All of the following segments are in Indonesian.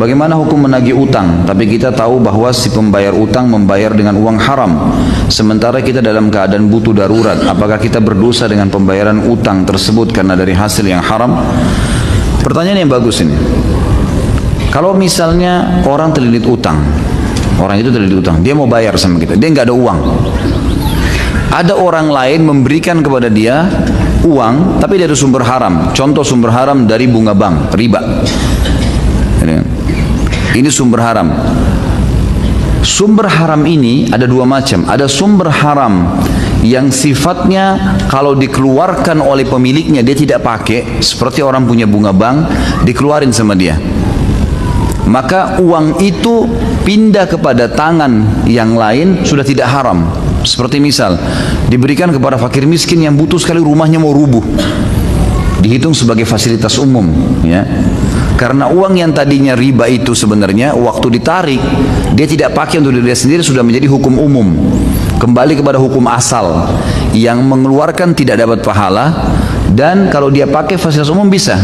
Bagaimana hukum menagih utang, tapi kita tahu bahwa si pembayar utang membayar dengan uang haram, sementara kita dalam keadaan butuh darurat. Apakah kita berdosa dengan pembayaran utang tersebut karena dari hasil yang haram? Pertanyaan yang bagus ini. Kalau misalnya orang terlilit utang, orang itu terlilit utang, dia mau bayar sama kita, dia nggak ada uang. Ada orang lain memberikan kepada dia uang, tapi dari sumber haram. Contoh sumber haram dari bunga bank, riba. Ini sumber haram. Sumber haram ini ada dua macam. Ada sumber haram yang sifatnya kalau dikeluarkan oleh pemiliknya dia tidak pakai, seperti orang punya bunga bank, dikeluarin sama dia. Maka uang itu pindah kepada tangan yang lain, sudah tidak haram. Seperti misal diberikan kepada fakir miskin yang butuh sekali, rumahnya mau rubuh, dihitung sebagai fasilitas umum, ya. Karena uang yang tadinya riba itu sebenarnya waktu ditarik dia tidak pakai untuk diri sendiri, sudah menjadi hukum umum, kembali kepada hukum asal yang mengeluarkan tidak dapat pahala. Dan kalau dia pakai fasilitas umum bisa,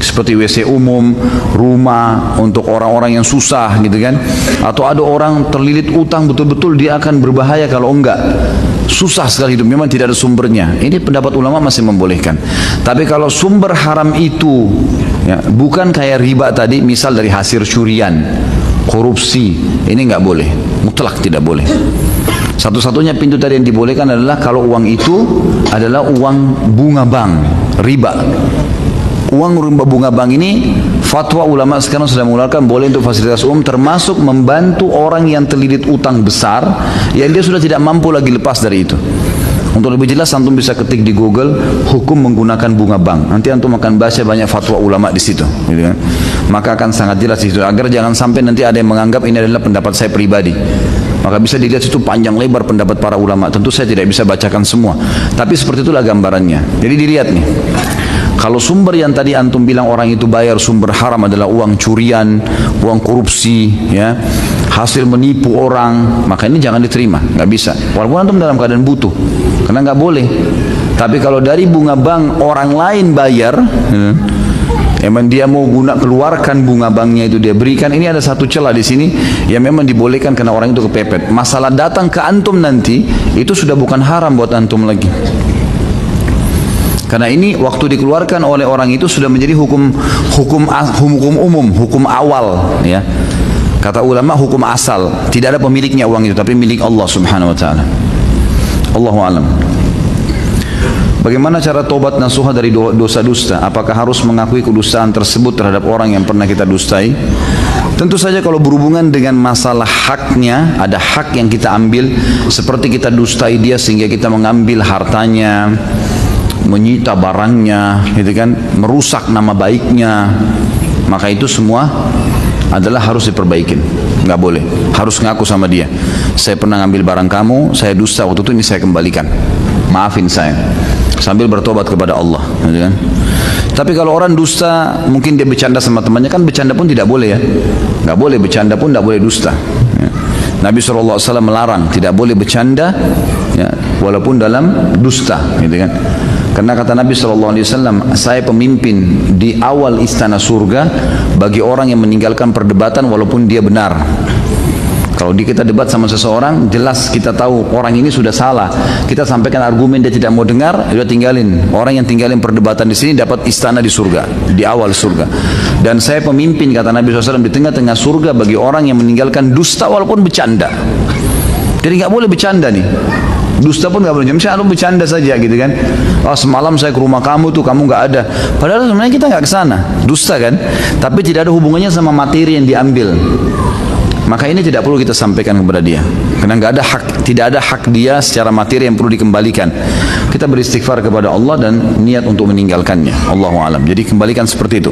seperti WC umum, rumah untuk orang-orang yang susah gitu kan. Atau ada orang terlilit utang betul-betul dia akan berbahaya kalau enggak, susah sekali hidup, memang tidak ada sumbernya. Ini pendapat ulama masih membolehkan. Tapi kalau sumber haram itu ya, bukan kayak riba tadi, misal dari hasil curian, korupsi, ini nggak boleh, mutlak tidak boleh. Satu-satunya pintu tadi yang dibolehkan adalah kalau uang itu adalah uang bunga bank, riba. Uang bunga bank ini fatwa ulama sekarang sudah mengeluarkan boleh untuk fasilitas umum, termasuk membantu orang yang terlilit utang besar yang dia sudah tidak mampu lagi lepas dari itu. Untuk lebih jelas antum bisa ketik di Google hukum menggunakan bunga bank. Nanti antum akan baca banyak fatwa ulama di situ, gitu kan? Maka akan sangat jelas di situ, agar jangan sampai nanti ada yang menganggap ini adalah pendapat saya pribadi. Maka bisa dilihat itu panjang lebar pendapat para ulama. Tentu saya tidak bisa bacakan semua, tapi seperti itulah gambarannya. Jadi dilihat nih. Kalau sumber yang tadi antum bilang orang itu bayar sumber haram adalah uang curian, uang korupsi, ya, hasil menipu orang, maka ini jangan diterima, nggak bisa. Walaupun antum dalam keadaan butuh, karena nggak boleh. Tapi kalau dari bunga bank orang lain bayar, emang dia mau keluarkan bunga banknya itu dia berikan, ini ada satu celah di sini yang memang dibolehkan karena orang itu kepepet. Masalah datang ke antum nanti itu sudah bukan haram buat antum lagi. Karena ini waktu dikeluarkan oleh orang itu sudah menjadi hukum umum, hukum awal, ya. Kata ulama hukum asal, tidak ada pemiliknya uang itu, tapi milik Allah Subhanahu wa taala. Allahu a'lam. Bagaimana cara tobat nasuha dari dosa dusta? Apakah harus mengakui kedustaan tersebut terhadap orang yang pernah kita dustai? Tentu saja kalau berhubungan dengan masalah haknya, ada hak yang kita ambil, seperti kita dustai dia sehingga kita mengambil hartanya, menyita barangnya, gitu kan, merusak nama baiknya, maka itu semua adalah harus diperbaikin. Nggak boleh, harus ngaku sama dia, saya pernah ngambil barang kamu, saya dusta waktu itu, ini saya kembalikan, maafin saya, sambil bertobat kepada Allah, gitu kan. Tapi kalau orang dusta, mungkin dia bercanda sama temannya, kan bercanda pun tidak boleh, ya, nggak boleh bercanda pun, nggak boleh dusta, ya. Nabi SAW melarang, tidak boleh bercanda, ya, walaupun dalam dusta, gitu kan. Karena kata Nabi SAW, saya pemimpin di awal istana surga bagi orang yang meninggalkan perdebatan walaupun dia benar. Kalau kita debat sama seseorang, jelas kita tahu orang ini sudah salah, kita sampaikan argumen dia tidak mau dengar, dia tinggalin. Orang yang tinggalin perdebatan di sini dapat istana di surga, di awal surga. Dan saya pemimpin, kata Nabi SAW, di tengah-tengah surga bagi orang yang meninggalkan dusta walaupun bercanda. Jadi nggak boleh bercanda nih. Dusta pun nggak boleh, misalnya lu bercanda saja gitu kan. Oh, semalam saya ke rumah kamu tuh, kamu nggak ada. Padahal sebenarnya kita nggak ke sana, dusta kan. Tapi tidak ada hubungannya sama materi yang diambil. Maka ini tidak perlu kita sampaikan kepada dia, karena nggak ada hak, tidak ada hak dia secara materi yang perlu dikembalikan. Kita beristighfar kepada Allah dan niat untuk meninggalkannya. Allahu a'lam. Jadi kembalikan seperti itu.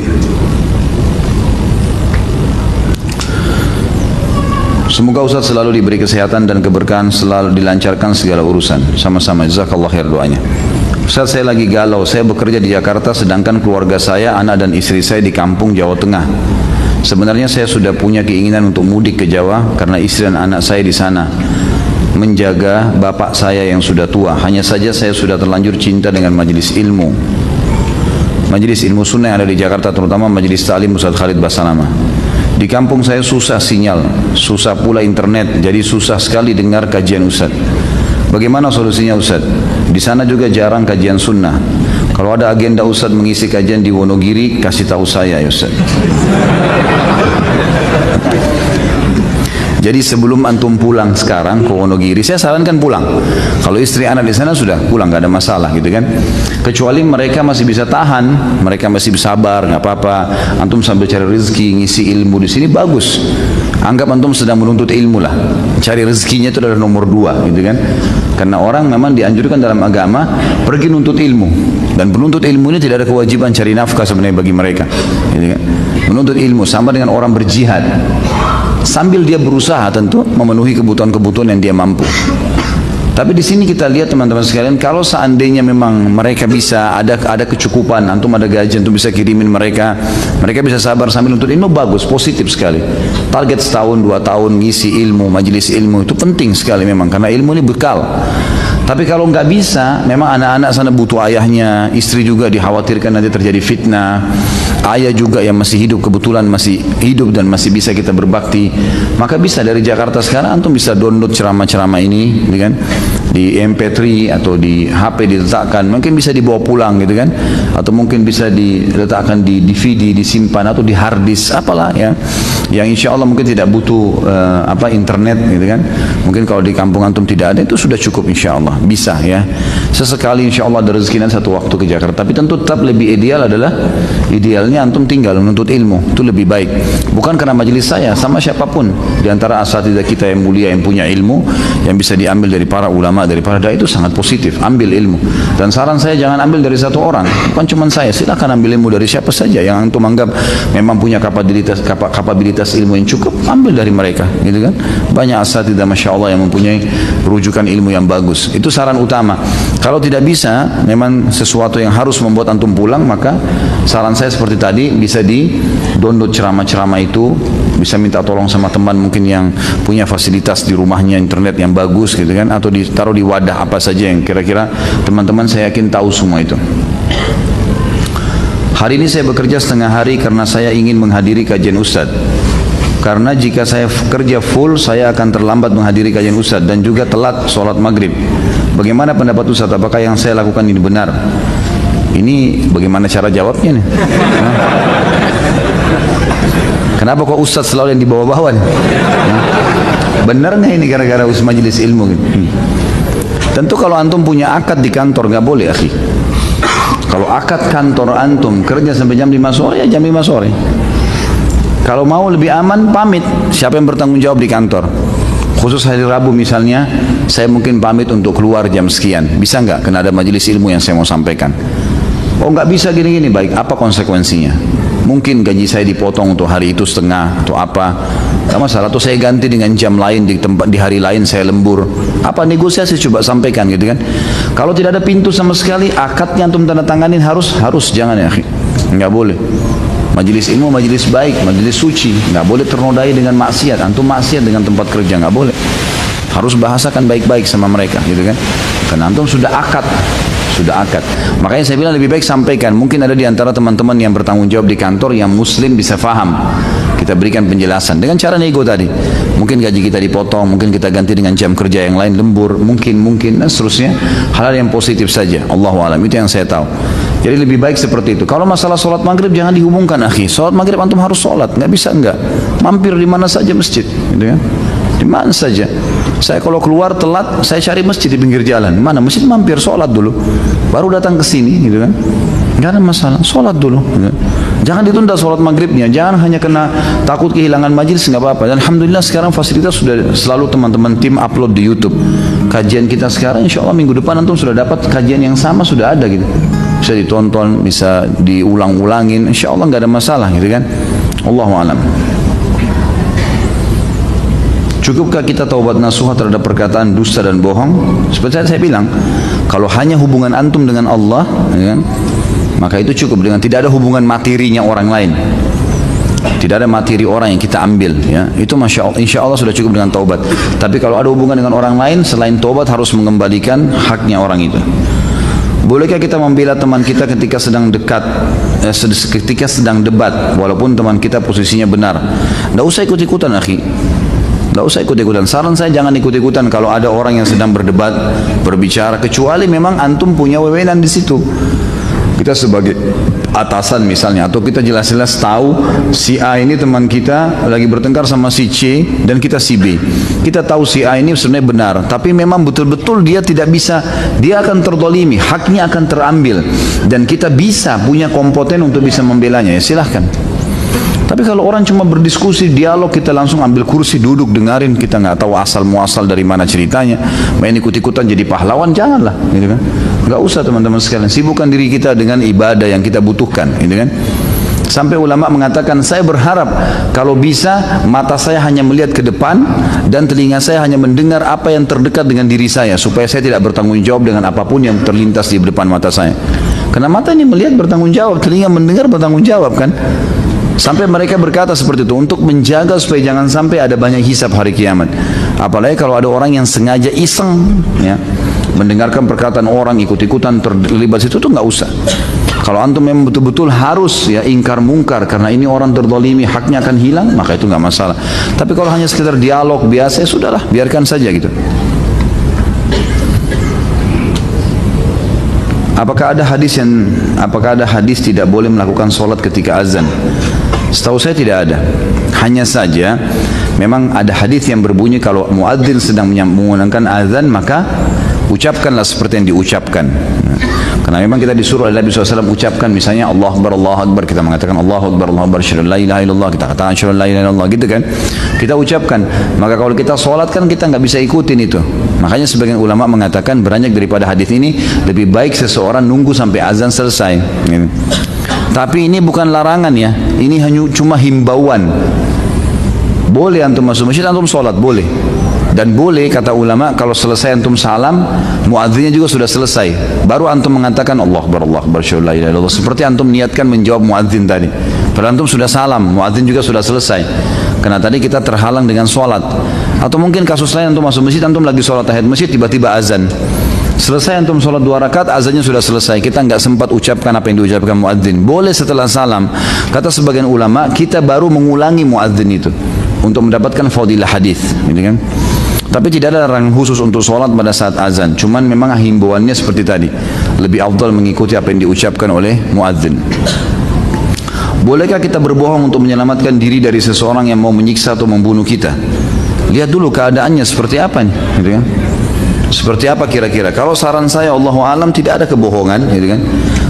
Semoga Ustaz selalu diberi kesehatan dan keberkahan, selalu dilancarkan segala urusan. Sama-sama, jazakallah khair doanya. Ustaz, saya lagi galau, saya bekerja di Jakarta sedangkan keluarga saya, anak dan istri saya di kampung Jawa Tengah. Sebenarnya saya sudah punya keinginan untuk mudik ke Jawa karena istri dan anak saya di sana, menjaga bapak saya yang sudah tua. Hanya saja saya sudah terlanjur cinta dengan majelis ilmu sunnah yang ada di Jakarta, terutama majelis ta'lim Ustaz Khalid Basalamah. Di kampung saya susah sinyal, susah pula internet, jadi susah sekali dengar kajian Ustaz. Bagaimana solusinya Ustaz? Di sana juga jarang kajian sunnah. Kalau ada agenda Ustaz mengisi kajian di Wonogiri, kasih tahu saya ya Ustaz. Jadi sebelum antum pulang sekarang ke Wonogiri, saya sarankan pulang. Kalau istri anak di sana sudah pulang, nggak ada masalah gitu kan. Kecuali mereka masih bisa tahan, mereka masih sabar, nggak apa-apa. Antum sambil cari rezeki, ngisi ilmu di sini bagus. Anggap antum sedang menuntut ilmu lah. Cari rezekinya itu adalah nomor 2 gitu kan. Karena orang memang dianjurkan dalam agama pergi nuntut ilmu, dan penuntut ilmu ini tidak ada kewajiban cari nafkah sebenarnya bagi mereka. Gitu kan. Menuntut ilmu sama dengan orang berjihad. Sambil dia berusaha tentu memenuhi kebutuhan-kebutuhan yang dia mampu. Tapi di sini kita lihat teman-teman sekalian, kalau seandainya memang mereka bisa ada kecukupan, antum ada gaji, antum bisa kirimin mereka bisa sabar sambil nuntut ilmu, bagus, positif sekali. Target setahun 2 tahun ngisi ilmu, majelis ilmu itu penting sekali memang, karena ilmu ini bekal. Tapi kalau nggak bisa, memang anak-anak sana butuh ayahnya, istri juga dikhawatirkan nanti terjadi fitnah, ayah juga yang masih hidup, kebetulan masih hidup dan masih bisa kita berbakti, maka bisa dari Jakarta sekarang antum bisa download ceramah-ceramah ini, gitu kan, di MP3 atau di HP diletakkan, mungkin bisa dibawa pulang gitu kan, atau mungkin bisa diletakkan di DVD, disimpan atau di hard disk, apalah ya, yang insya Allah mungkin tidak butuh internet gitu kan. Mungkin kalau di kampung antum tidak ada, itu sudah cukup insya Allah, bisa ya. Sesekali insya Allah ada rezeki nanti satu waktu ke Jakarta. Tapi tentu tetap lebih ideal adalah, idealnya antum tinggal menuntut ilmu, itu lebih baik. Bukan karena majelis saya, sama siapapun di antara asatidzah kita yang mulia yang punya ilmu, yang bisa diambil dari para ulama, dari para dai, itu sangat positif. Ambil ilmu. Dan saran saya jangan ambil dari satu orang, bukan cuma saya, silakan ambil ilmu dari siapa saja yang antum anggap memang punya kapabilitas ilmu yang cukup, ambil dari mereka gitu kan. Banyak asatidzah masya Allah yang mempunyai rujukan ilmu yang bagus. Itu saran utama. Kalau tidak bisa, memang sesuatu yang harus membuat antum pulang, maka saran saya seperti tadi, bisa di download ceramah-ceramah itu, bisa minta tolong sama teman mungkin yang punya fasilitas di rumahnya internet yang bagus gitu kan, atau ditaruh di wadah apa saja yang kira-kira teman-teman saya yakin tahu semua itu. Hari ini saya bekerja setengah hari karena saya ingin menghadiri kajian Ustadz. Karena jika saya kerja full, saya akan terlambat menghadiri kajian Ustadz dan juga telat sholat maghrib. Bagaimana pendapat Ustadz? Apakah yang saya lakukan ini benar? Ini bagaimana cara jawabnya nih? Kenapa kok Ustadz selalu yang di bawah-bawah nih? Benar nggak ini gara-gara majelis ilmu gitu? Tentu kalau antum punya akad di kantor nggak boleh, akhi. Kalau akad kantor antum kerja sampai jam 5 sore, ya jam 5 sore. Kalau mau lebih aman, pamit. Siapa yang bertanggung jawab di kantor? Khusus hari Rabu misalnya, saya mungkin pamit untuk keluar jam sekian. Bisa nggak? Karena ada majelis ilmu yang saya mau sampaikan. Oh nggak bisa gini-gini, baik. Apa konsekuensinya? Mungkin gaji saya dipotong untuk hari itu setengah atau apa? Nggak masalah. Atau saya ganti dengan jam lain di hari lain saya lembur. Apa negosiasi coba sampaikan gitu kan? Kalau tidak ada pintu sama sekali, akadnya antum tanda tanganin harus jangan ya, nggak boleh. Majelis ilmu, majelis baik, majelis suci, nggak boleh ternodai dengan maksiat. Antum maksiat dengan tempat kerja, nggak boleh. Harus bahasakan baik-baik sama mereka, gitu kan? Karena antum sudah akad. Makanya saya bilang lebih baik sampaikan. Mungkin ada di antara teman-teman yang bertanggung jawab di kantor yang muslim bisa faham. Kita berikan penjelasan dengan cara nego tadi. Mungkin gaji kita dipotong, mungkin kita ganti dengan jam kerja yang lain, lembur, mungkin dan seterusnya. Hal yang positif saja. Allahu a'lam, itu yang saya tahu. Jadi lebih baik seperti itu. Kalau masalah sholat maghrib jangan dihubungkan, akhi. Sholat maghrib antum harus sholat, nggak bisa enggak. Mampir di mana saja masjid, gitu kan? Di mana saja. Saya kalau keluar telat, saya cari masjid di pinggir jalan. Mana masjid, mampir sholat dulu, baru datang ke sini, gitu kan? Nggak ada masalah, sholat dulu. Gitu. Jangan ditunda sholat maghribnya. Jangan hanya kena takut kehilangan majelis, nggak apa-apa. Dan alhamdulillah sekarang fasilitas sudah selalu teman-teman tim upload di YouTube. Kajian kita sekarang, insya Allah minggu depan antum sudah dapat kajian yang sama, sudah ada gitu. Bisa ditonton, bisa diulang-ulangin, insya Allah nggak ada masalah gitu kan. Allahu a'lam. Cukupkah kita taubat nasuha terhadap perkataan dusta dan bohong? Seperti saya bilang, kalau hanya hubungan antum dengan Allah, ya kan, maka itu cukup, dengan tidak ada hubungan materinya orang lain. Tidak ada materi orang yang kita ambil, ya. Itu insya Allah sudah cukup dengan taubat. Tapi kalau ada hubungan dengan orang lain, selain taubat harus mengembalikan haknya orang itu. Bolehkah kita membela teman kita ketika sedang ketika sedang debat, walaupun teman kita posisinya benar? Tidak usah ikut-ikutan, akhi. Tidak usah ikut-ikutan. Saran saya jangan ikut-ikutan kalau ada orang yang sedang berdebat, berbicara, kecuali memang antum punya wewenang di situ. Kita sebagai atasan misalnya, atau kita jelas-jelas tahu si A ini teman kita lagi bertengkar sama si C dan kita si B. Kita tahu si A ini sebenarnya benar, tapi memang betul-betul dia tidak bisa, dia akan terdolimi, haknya akan terambil, dan kita bisa punya kompeten untuk bisa membelanya, ya silahkan. Tapi kalau orang cuma berdiskusi, dialog, kita langsung ambil kursi, duduk, dengarin, kita nggak tahu asal muasal dari mana ceritanya, main ikut-ikutan jadi pahlawan, janganlah, gitu kan? Nggak usah teman-teman sekalian, sibukkan diri kita dengan ibadah yang kita butuhkan, gitu kan? Sampai ulama mengatakan, saya berharap kalau bisa mata saya hanya melihat ke depan dan telinga saya hanya mendengar apa yang terdekat dengan diri saya, supaya saya tidak bertanggung jawab dengan apapun yang terlintas di depan mata saya. Karena mata ini melihat bertanggung jawab, telinga mendengar bertanggung jawab, kan? Sampai mereka berkata seperti itu untuk menjaga supaya jangan sampai ada banyak hisab hari kiamat. Apalagi kalau ada orang yang sengaja iseng, ya, mendengarkan perkataan orang, ikut-ikutan terlibat situ, tuh nggak usah. Kalau antum memang betul-betul harus ya ingkar mungkar karena ini orang terdolimi, haknya akan hilang, maka itu nggak masalah. Tapi kalau hanya sekedar dialog biasa, ya sudahlah, biarkan saja gitu. Apakah ada hadis tidak boleh melakukan sholat ketika azan? Setahu saya tidak ada. Hanya saja memang ada hadis yang berbunyi kalau muadzin sedang mengumandangkan azan, maka ucapkanlah seperti yang diucapkan. Karena memang kita disuruh oleh Nabi SAW ucapkan misalnya Allah Akbar, kita mengatakan Allah Akbar, syahadu la ilaha illallah, kita katakan syahadu la ilaha illallah, gitu kan? Kita ucapkan. Maka kalau kita sholat kan kita nggak bisa ikutin itu. Makanya sebagian ulama mengatakan beranjak daripada hadis ini, lebih baik seseorang nunggu sampai azan selesai. Gitu. Tapi ini bukan larangan ya, ini hanya cuma himbauan. Boleh antum masuk masjid, antum sholat, boleh. Dan boleh kata ulama kalau selesai antum salam, muadzinnya juga sudah selesai, baru antum mengatakan Allah Akbar, syahadu la ilaha illallah, seperti antum niatkan menjawab muadzin tadi. Padahal antum sudah salam, muadzin juga sudah selesai. Karena tadi kita terhalang dengan sholat. Atau mungkin kasus lain, antum masuk masjid, antum lagi sholat tahiyat masjid, tiba-tiba azan. Selesai antum sholat 2 rakaat, azannya sudah selesai, kita nggak sempat ucapkan apa yang diucapkan muadzin. Boleh setelah salam, kata sebagian ulama, kita baru mengulangi muadzin itu untuk mendapatkan fadilah hadis, gitu kan? Tapi tidak ada larangan khusus untuk sholat pada saat azan. Cuman memang himbauannya seperti tadi, lebih afdal mengikuti apa yang diucapkan oleh muadzin. Bolehkah kita berbohong untuk menyelamatkan diri dari seseorang yang mau menyiksa atau membunuh kita? Lihat dulu keadaannya seperti apa nih, gitu kan? Seperti apa kira-kira? Kalau saran saya, Allahu alam, tidak ada kebohongan, gitu kan?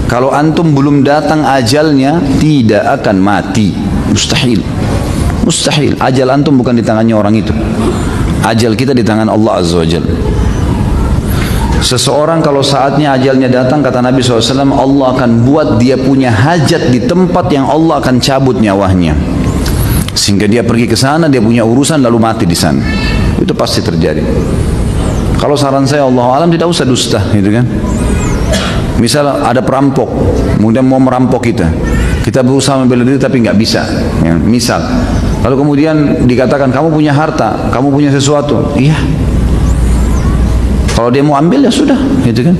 Kalau antum belum datang ajalnya, tidak akan mati, mustahil. Mustahil. Ajal antum bukan di tangannya orang itu. Ajal kita di tangan Allah Azza wa Jalla. Seseorang kalau saatnya ajalnya datang, kata Nabi SAW, Allah akan buat dia punya hajat di tempat yang Allah akan cabut nyawanya, sehingga dia pergi ke sana, dia punya urusan lalu mati di sana. Itu pasti terjadi. Kalau saran saya, Allah alam, tidak usah dusta, gitu kan? Misal ada perampok, kemudian mau merampok kita berusaha membela diri tapi nggak bisa, ya, misal. Lalu kemudian dikatakan kamu punya harta, kamu punya sesuatu, iya. Kalau dia mau ambil ya sudah, gitu kan?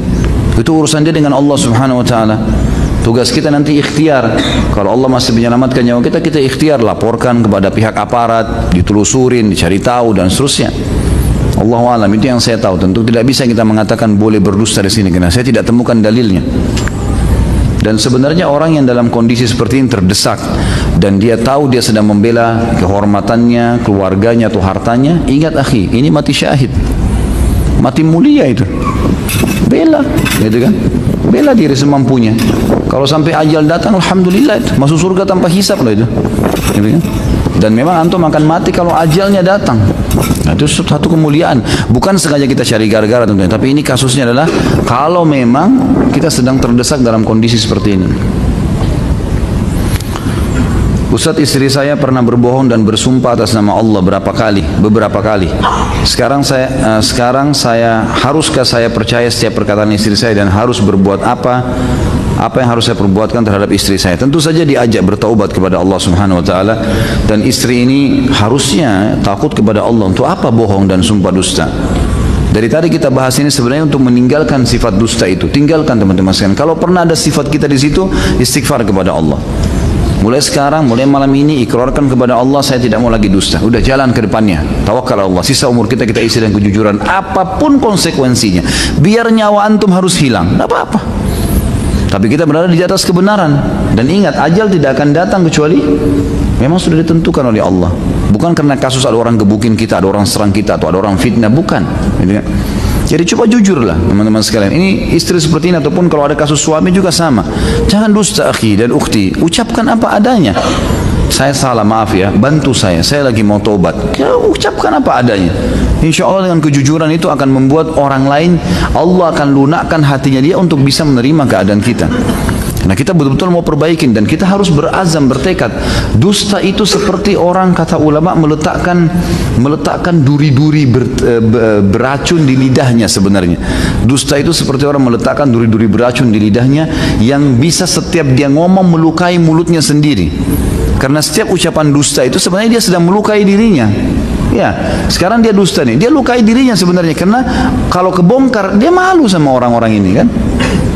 Itu urusan dia dengan Allah Subhanahu Wa Taala. Tugas kita nanti ikhtiar. Kalau Allah masih menyelamatkan nyawa kita, kita ikhtiar, laporkan kepada pihak aparat, ditelusurin, dicari tahu dan seterusnya. Allahu a'lam, itu yang saya tahu. Tentu tidak bisa kita mengatakan boleh berdusta di sini karena saya tidak temukan dalilnya. Dan sebenarnya orang yang dalam kondisi seperti ini terdesak dan dia tahu dia sedang membela kehormatannya, keluarganya atau hartanya, ingat akhi, ini mati syahid, mati mulia itu. Bela, gitu kan? Bela diri semampunya. Kalau sampai ajal datang, alhamdulillah, itu masuk surga tanpa hisab loh itu. Gitu kan? Dan memang antum akan mati kalau ajalnya datang. Nah, itu satu kemuliaan. Bukan sengaja kita cari gara-gara tentunya, tapi ini kasusnya adalah kalau memang kita sedang terdesak dalam kondisi seperti ini. Ustaz, istri saya pernah berbohong dan bersumpah atas nama Allah beberapa kali. Sekarang saya haruskah saya percaya setiap perkataan istri saya dan harus berbuat apa yang harus saya perbuatkan terhadap istri saya? Tentu saja diajak bertaubat kepada Allah Subhanahu Wa Taala, dan istri ini harusnya takut kepada Allah. Untuk apa bohong dan sumpah dusta? Dari tadi kita bahas ini sebenarnya untuk meninggalkan sifat dusta itu. Tinggalkan teman-teman sekalian. Kalau pernah ada sifat kita di situ, istighfar kepada Allah. Mulai sekarang, mulai malam ini, ikrarkan kepada Allah, saya tidak mau lagi dusta. Udah jalan ke depannya. Tawakal Allah. Sisa umur kita isi dengan kejujuran. Apapun konsekuensinya. Biar nyawa antum harus hilang. Tidak apa-apa. Tapi kita berada di atas kebenaran. Dan ingat, ajal tidak akan datang kecuali memang sudah ditentukan oleh Allah. Bukan karena kasus ada orang gebukin kita, ada orang serang kita, atau ada orang fitnah. Bukan. Jadi coba jujurlah teman-teman sekalian. Ini istri seperti ini, ataupun kalau ada kasus suami juga sama. Jangan dusta akhi dan ukhti. Ucapkan apa adanya. Saya salah, maaf ya, bantu saya lagi mau tobat. Ya, ucapkan apa adanya. Insya Allah dengan kejujuran itu akan membuat orang lain, Allah akan lunakkan hatinya dia untuk bisa menerima keadaan kita. Nah, kita betul-betul mau perbaikin, dan kita harus berazam, bertekad. Dusta itu seperti orang, kata ulama, meletakkan duri-duri beracun di lidahnya sebenarnya. Dusta itu seperti orang meletakkan duri-duri beracun di lidahnya, yang bisa setiap dia ngomong melukai mulutnya sendiri. Karena setiap ucapan dusta itu sebenarnya dia sedang melukai dirinya. Ya, sekarang dia dusta nih, dia lukai dirinya sebenarnya, karena kalau kebongkar dia malu sama orang-orang ini kan.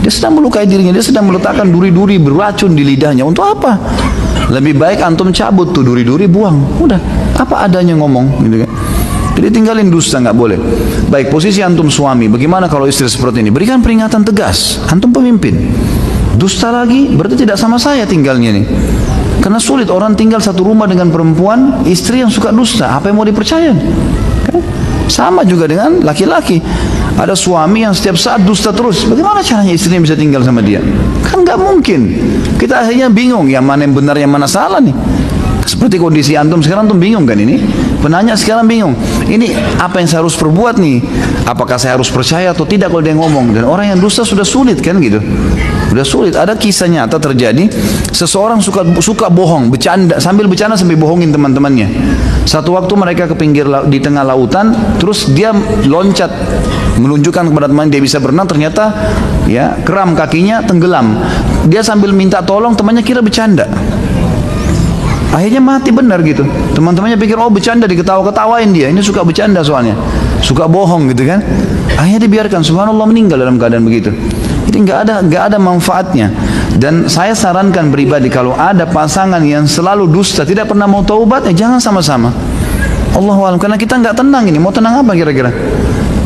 Dia sedang melukai dirinya, dia sedang meletakkan duri-duri beracun di lidahnya. Untuk apa? Lebih baik antum cabut tuh duri-duri, buang. Udah, apa adanya ngomong, gitu kan. Jadi tinggalin dusta, nggak boleh. Baik, posisi antum suami, bagaimana kalau istri seperti ini? Berikan peringatan tegas. Antum pemimpin. Dusta lagi, berarti tidak sama saya tinggalnya nih. Karena sulit orang tinggal satu rumah dengan perempuan, istri yang suka dusta. Apa yang mau dipercaya? Kan? Sama juga dengan laki-laki. Ada suami yang setiap saat dusta terus. Bagaimana caranya istrinya bisa tinggal sama dia? Kan nggak mungkin. Kita akhirnya bingung, yang mana yang benar, yang mana salah nih. Seperti kondisi antum sekarang, antum bingung kan ini? Penanya sekarang bingung. Ini apa yang saya harus perbuat nih? Apakah saya harus percaya atau tidak kalau dia ngomong? Dan orang yang dusta sudah sulit kan gitu. Sudah sulit. Ada kisah nyata terjadi. Seseorang suka bohong, bercanda, sambil bohongin teman-temannya. Satu waktu mereka ke pinggir di tengah lautan, terus dia loncat menunjukkan kepada teman dia bisa berenang, ternyata ya kram kakinya, tenggelam. Dia sambil minta tolong, temannya kira bercanda. Akhirnya mati benar gitu. Teman-temannya pikir oh bercanda, diketawa-ketawain dia. Ini suka bercanda soalnya, suka bohong gitu kan. Akhirnya dibiarkan, subhanallah, meninggal dalam keadaan begitu. Jadi nggak ada manfaatnya. Dan saya sarankan pribadi, kalau ada pasangan yang selalu dusta, tidak pernah mau taubat, jangan sama-sama. Allahu a'lam. Karena kita nggak tenang ini. Mau tenang apa kira-kira?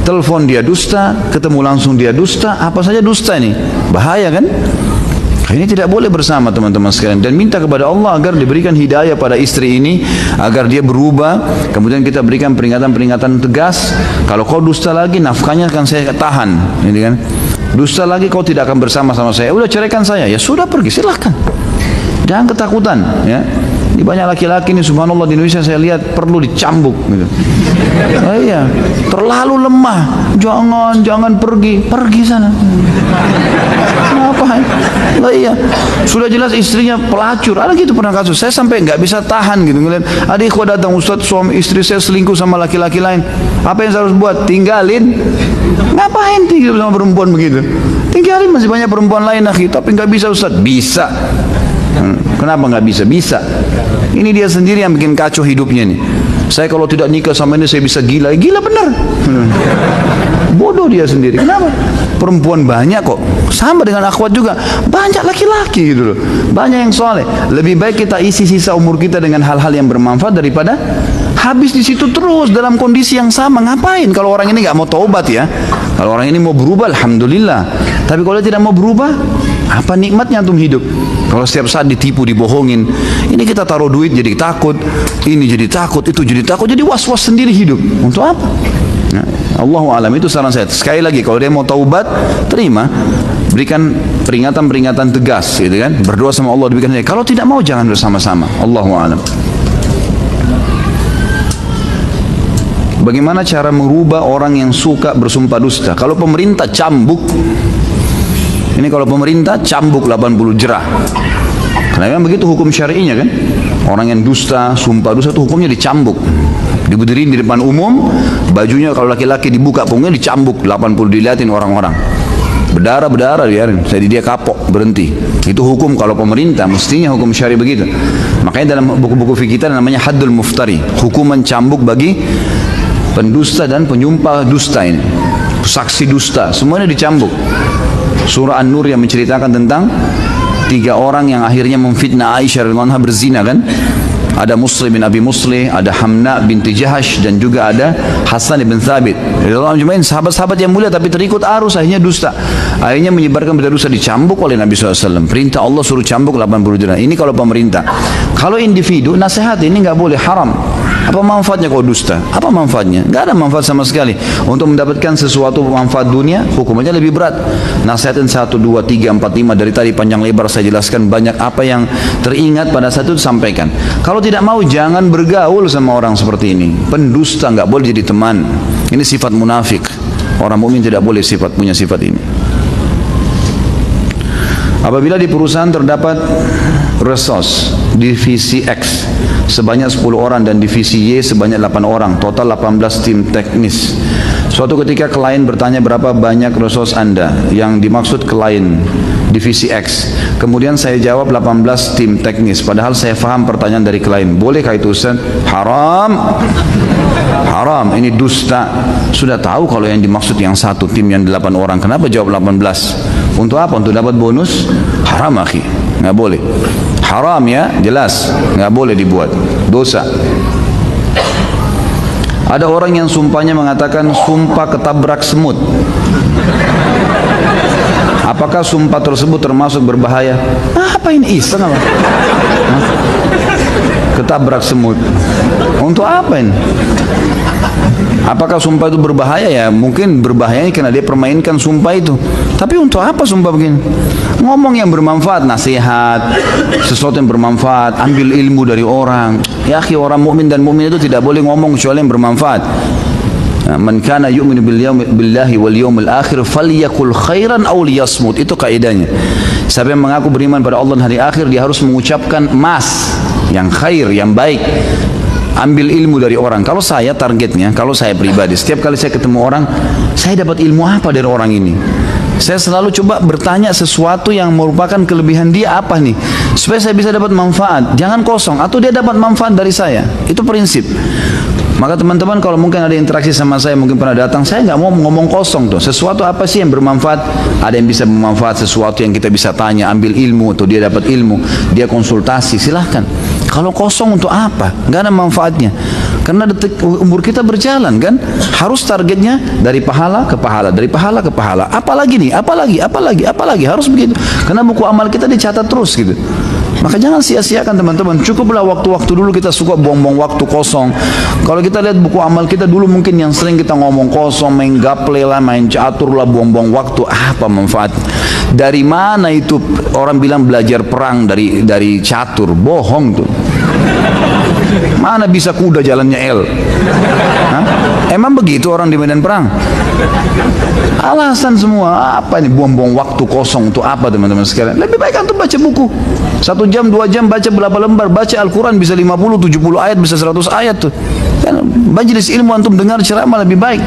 Telepon dia dusta, ketemu langsung dia dusta, apa saja dusta ini. Bahaya kan? Ini tidak boleh bersama teman-teman sekalian. Dan minta kepada Allah agar diberikan hidayah pada istri ini, agar dia berubah. Kemudian kita berikan peringatan-peringatan tegas. Kalau kau dusta lagi, nafkahnya akan saya tahan, ini kan. Dusta lagi, kau tidak akan bersama sama saya. Udah, ceraikan saya. Ya sudah, pergi, silahkan. Jangan ketakutan, ya. Di banyak laki-laki ini, subhanallah, di Indonesia saya lihat perlu dicambuk gitu. Iya, terlalu lemah. Jangan pergi sana. Ngapain? Lah iya, sudah jelas istrinya pelacur. Ada gitu pernah kasus. Saya sampai nggak bisa tahan gitu ngeliat ada ikhwah datang, Ustaz, suami istri saya selingkuh sama laki-laki lain. Apa yang saya harus buat? Tinggalin. Ngapain tinggal sama perempuan begitu? Tinggalin, masih banyak perempuan lain akhi. Tapi nggak bisa, Ustaz. Bisa. Kenapa nggak bisa? Bisa. Ini dia sendiri yang bikin kacau hidupnya nih. Saya kalau tidak nikah sama ini saya bisa gila. Gila benar. Bodoh dia sendiri. Kenapa? Perempuan banyak kok. Sama dengan akhwat juga. Banyak laki-laki gitu loh. Banyak yang soleh. Lebih baik kita isi sisa umur kita dengan hal-hal yang bermanfaat daripada habis di situ terus dalam kondisi yang sama. Ngapain? Kalau orang ini nggak mau taubat ya. Kalau orang ini mau berubah, alhamdulillah. Tapi kalau dia tidak mau berubah, apa nikmatnya antum hidup? Kalau setiap saat ditipu, dibohongin, ini kita taruh duit jadi takut, ini jadi takut, itu jadi takut, jadi was-was sendiri hidup. Untuk apa? Nah, Allahu a'lam, itu saran saya. Sekali lagi, kalau dia mau taubat, terima, berikan peringatan-peringatan tegas, gitu kan? Berdoa sama Allah diberikan. Kalau tidak mau, jangan bersama-sama. Allahu a'lam. Bagaimana cara merubah orang yang suka bersumpah dusta? Kalau pemerintah cambuk. Ini kalau pemerintah cambuk 80 jerah. Karena memang begitu hukum syar'inya kan. Orang yang dusta, sumpah dusta itu hukumnya dicambuk. Diberdiriin di depan umum, bajunya kalau laki-laki dibuka punggungnya dicambuk 80, dilihatin orang-orang. Berdarah biarin. Jadi dia kapok, berhenti. Itu hukum kalau pemerintah, mestinya hukum syar'i begitu. Makanya dalam buku-buku fikih kita namanya haddul muftari, hukuman cambuk bagi pendusta dan penyumpah dusta ini, saksi dusta, semuanya dicambuk. Surah An-Nur yang menceritakan tentang 3 orang yang akhirnya memfitnah Aisyah radhiyallahu anha berzina kan. Ada Muslim bin Abi Muslih, ada Hamna binti Jahash, dan juga ada Hasan bin Thabit. Sahabat-sahabat yang mulia tapi terikut arus, akhirnya dusta. Akhirnya menyebarkan berita dusta, dicambuk oleh Nabi SAW. Perintah Allah suruh cambuk 80 dinar. Ini kalau pemerintah. Kalau individu, nasihat ini nggak boleh, haram. Apa manfaatnya kalau dusta? Apa manfaatnya? Nggak ada manfaat sama sekali. Untuk mendapatkan sesuatu manfaat dunia, hukumannya lebih berat. Nasihatin 1, 2, 3, 4, 5 dari tadi panjang lebar saya jelaskan banyak apa yang teringat pada saat itu sampaikan. Kalau tidak mau, jangan bergaul sama orang seperti ini. Pendusta nggak boleh jadi teman. Ini sifat munafik. Orang mukmin tidak boleh punya sifat ini. Apabila di perusahaan terdapat resource divisi X sebanyak 10 orang dan divisi Y sebanyak 8 orang, total 18 tim teknis. Suatu ketika klien bertanya berapa banyak resource Anda, yang dimaksud klien divisi X. Kemudian saya jawab 18 tim teknis, padahal saya faham pertanyaan dari klien. Bolehkah itu Ustaz? Haram. Haram, ini dusta. Sudah tahu kalau yang dimaksud yang satu tim yang 8 orang, kenapa jawab 18? Untuk apa? Untuk dapat bonus? Haram akhi, nggak boleh. Haram ya, jelas, nggak boleh dibuat, dosa. Ada orang yang sumpahnya mengatakan sumpah ketabrak semut. Apakah sumpah tersebut termasuk berbahaya? Apa ini iseng apa? Ketabrak semut. Untuk apa ini? Apakah sumpah itu berbahaya? Ya mungkin berbahayanya karena dia permainkan sumpah itu. Tapi untuk apa sumpah begini? Ngomong yang bermanfaat, nasihat, sesuatu yang bermanfaat, ambil ilmu dari orang. Ya akhi, orang mukmin dan mukmin itu tidak boleh ngomong kecuali yang bermanfaat. Man kana yu'minu billahi wal yawmil akhir falyakul khairan aw liyasmut. Itu kaidahnya. Siapa yang mengaku beriman pada Allah dan hari akhir, dia harus mengucapkan mas, yang khair, yang baik. Ambil ilmu dari orang. Kalau saya targetnya, kalau saya pribadi, setiap kali saya ketemu orang, saya dapat ilmu apa dari orang ini? Saya selalu coba bertanya sesuatu yang merupakan kelebihan dia apa nih, supaya saya bisa dapat manfaat. Jangan kosong, atau dia dapat manfaat dari saya. Itu prinsip. Maka teman-teman kalau mungkin ada interaksi sama saya, mungkin pernah datang, saya nggak mau ngomong kosong tuh. Sesuatu apa sih yang bermanfaat? Ada yang bisa bermanfaat, sesuatu yang kita bisa tanya, ambil ilmu, atau dia dapat ilmu, dia konsultasi, silahkan. Kalau kosong untuk apa? Nggak ada manfaatnya. Karena detik umur kita berjalan kan, harus targetnya dari pahala ke pahala, dari pahala ke pahala. Apalagi nih, apalagi harus begitu. Karena buku amal kita dicatat terus gitu. Maka jangan sia-siakan teman-teman. Cukuplah waktu-waktu dulu kita suka buang-buang waktu kosong. Kalau kita lihat buku amal kita dulu, mungkin yang sering kita ngomong kosong, main gaple lah, main catur lah, buang-buang waktu. Apa manfaat? Dari mana itu orang bilang belajar perang dari catur? Bohong tuh. Mana bisa kuda jalannya L? Hah? Emang begitu orang di medan perang? Alasan semua. Apa ini buang-buang waktu kosong untuk apa teman-teman sekalian? Lebih baik antum baca buku 1 jam 2 jam, baca berapa lembar, baca Al-Quran bisa 50-70 ayat, bisa 100 ayat tuh kan. Majelis ilmu antum dengar ceramah lebih baik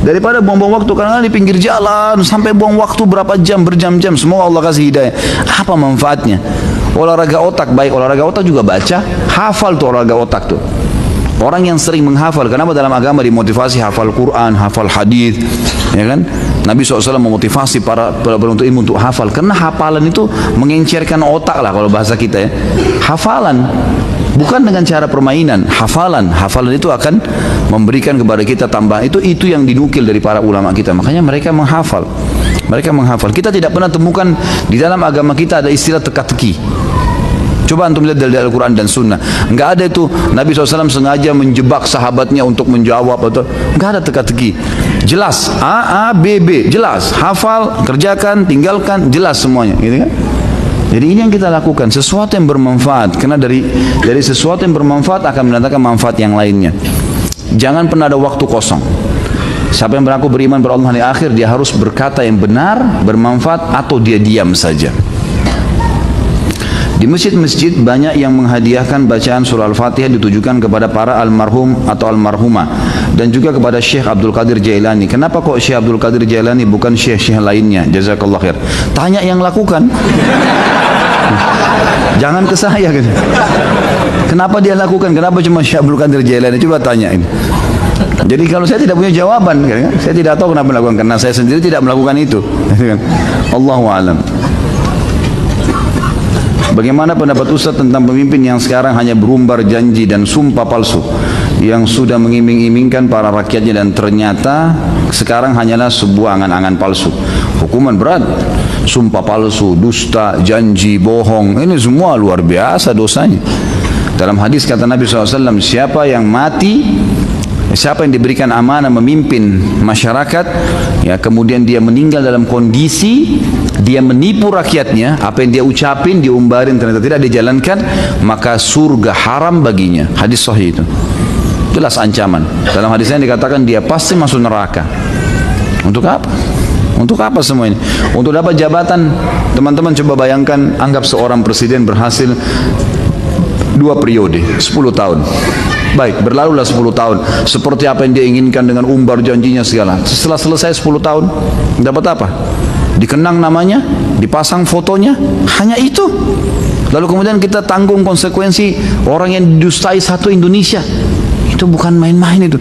daripada buang-buang waktu karena di pinggir jalan sampai buang waktu berapa jam, berjam-jam. Semoga Allah kasih hidayah. Apa manfaatnya? Olahraga otak, baik olahraga otak juga baca, hafal tuh olahraga otak tuh. Orang yang sering menghafal, kenapa dalam agama dimotivasi hafal Quran, hafal hadis, ya kan? Nabi SAW memotivasi para penuntut ilmu untuk hafal, karena hafalan itu mengencerkan otak lah kalau bahasa kita ya. Hafalan, bukan dengan cara permainan, hafalan itu akan memberikan kepada kita tambahan. Itu yang dinukil dari para ulama kita, makanya mereka menghafal. Kita tidak pernah temukan di dalam agama kita ada istilah teka-teki. Coba antum lihat dari Al-Quran dan Sunnah, nggak ada itu Nabi SAW sengaja menjebak sahabatnya untuk menjawab atau nggak ada teka-teki. Jelas A, B, B, jelas, hafal, kerjakan, tinggalkan, jelas semuanya, gitu kan? Jadi ini yang kita lakukan, sesuatu yang bermanfaat, karena dari sesuatu yang bermanfaat akan mendatangkan manfaat yang lainnya. Jangan pernah ada waktu kosong. Siapa yang mengaku beriman pada Allah hari akhir, dia harus berkata yang benar, bermanfaat, atau dia diam saja. Di masjid-masjid banyak yang menghadiahkan bacaan surah Al-Fatihah ditujukan kepada para almarhum atau almarhumah dan juga kepada Syekh Abdul Qadir Jailani. Kenapa kok Syekh Abdul Qadir Jailani bukan syekh-syekh lainnya? Jazakallah khair. Tanya yang lakukan. Jangan ke saya kan. Kenapa dia lakukan? Kenapa cuma Syekh Abdul Qadir Jailani? Coba tanya ini. Jadi kalau saya tidak punya jawaban, saya tidak tahu kenapa melakukan, karena saya sendiri tidak melakukan itu. Allahu a'lam. Bagaimana pendapat Ustaz tentang pemimpin yang sekarang hanya berumbar janji dan sumpah palsu, yang sudah mengiming-imingkan para rakyatnya dan ternyata sekarang hanyalah sebuah angan-angan palsu? Hukuman berat. Sumpah palsu, dusta, janji, bohong, ini semua luar biasa dosanya. Dalam hadis kata Nabi SAW, siapa yang diberikan amanah memimpin masyarakat, ya kemudian dia meninggal dalam kondisi dia menipu rakyatnya, apa yang dia ucapin, diumbarin, ternyata tidak dijalankan, maka surga haram baginya. Hadis sahih itu. Jelas ancaman. Dalam hadisnya dikatakan dia pasti masuk neraka. Untuk apa? Untuk apa semua ini? Untuk dapat jabatan. Teman-teman coba bayangkan, anggap seorang presiden berhasil 2 periode, 10 tahun. Baik, berlalulah 10 tahun. Seperti apa yang dia inginkan dengan umbar janjinya segala. Setelah selesai 10 tahun, dapat apa? Dikenang namanya, dipasang fotonya, hanya itu. Lalu kemudian kita tanggung konsekuensi orang yang didustai satu Indonesia. Itu bukan main-main itu.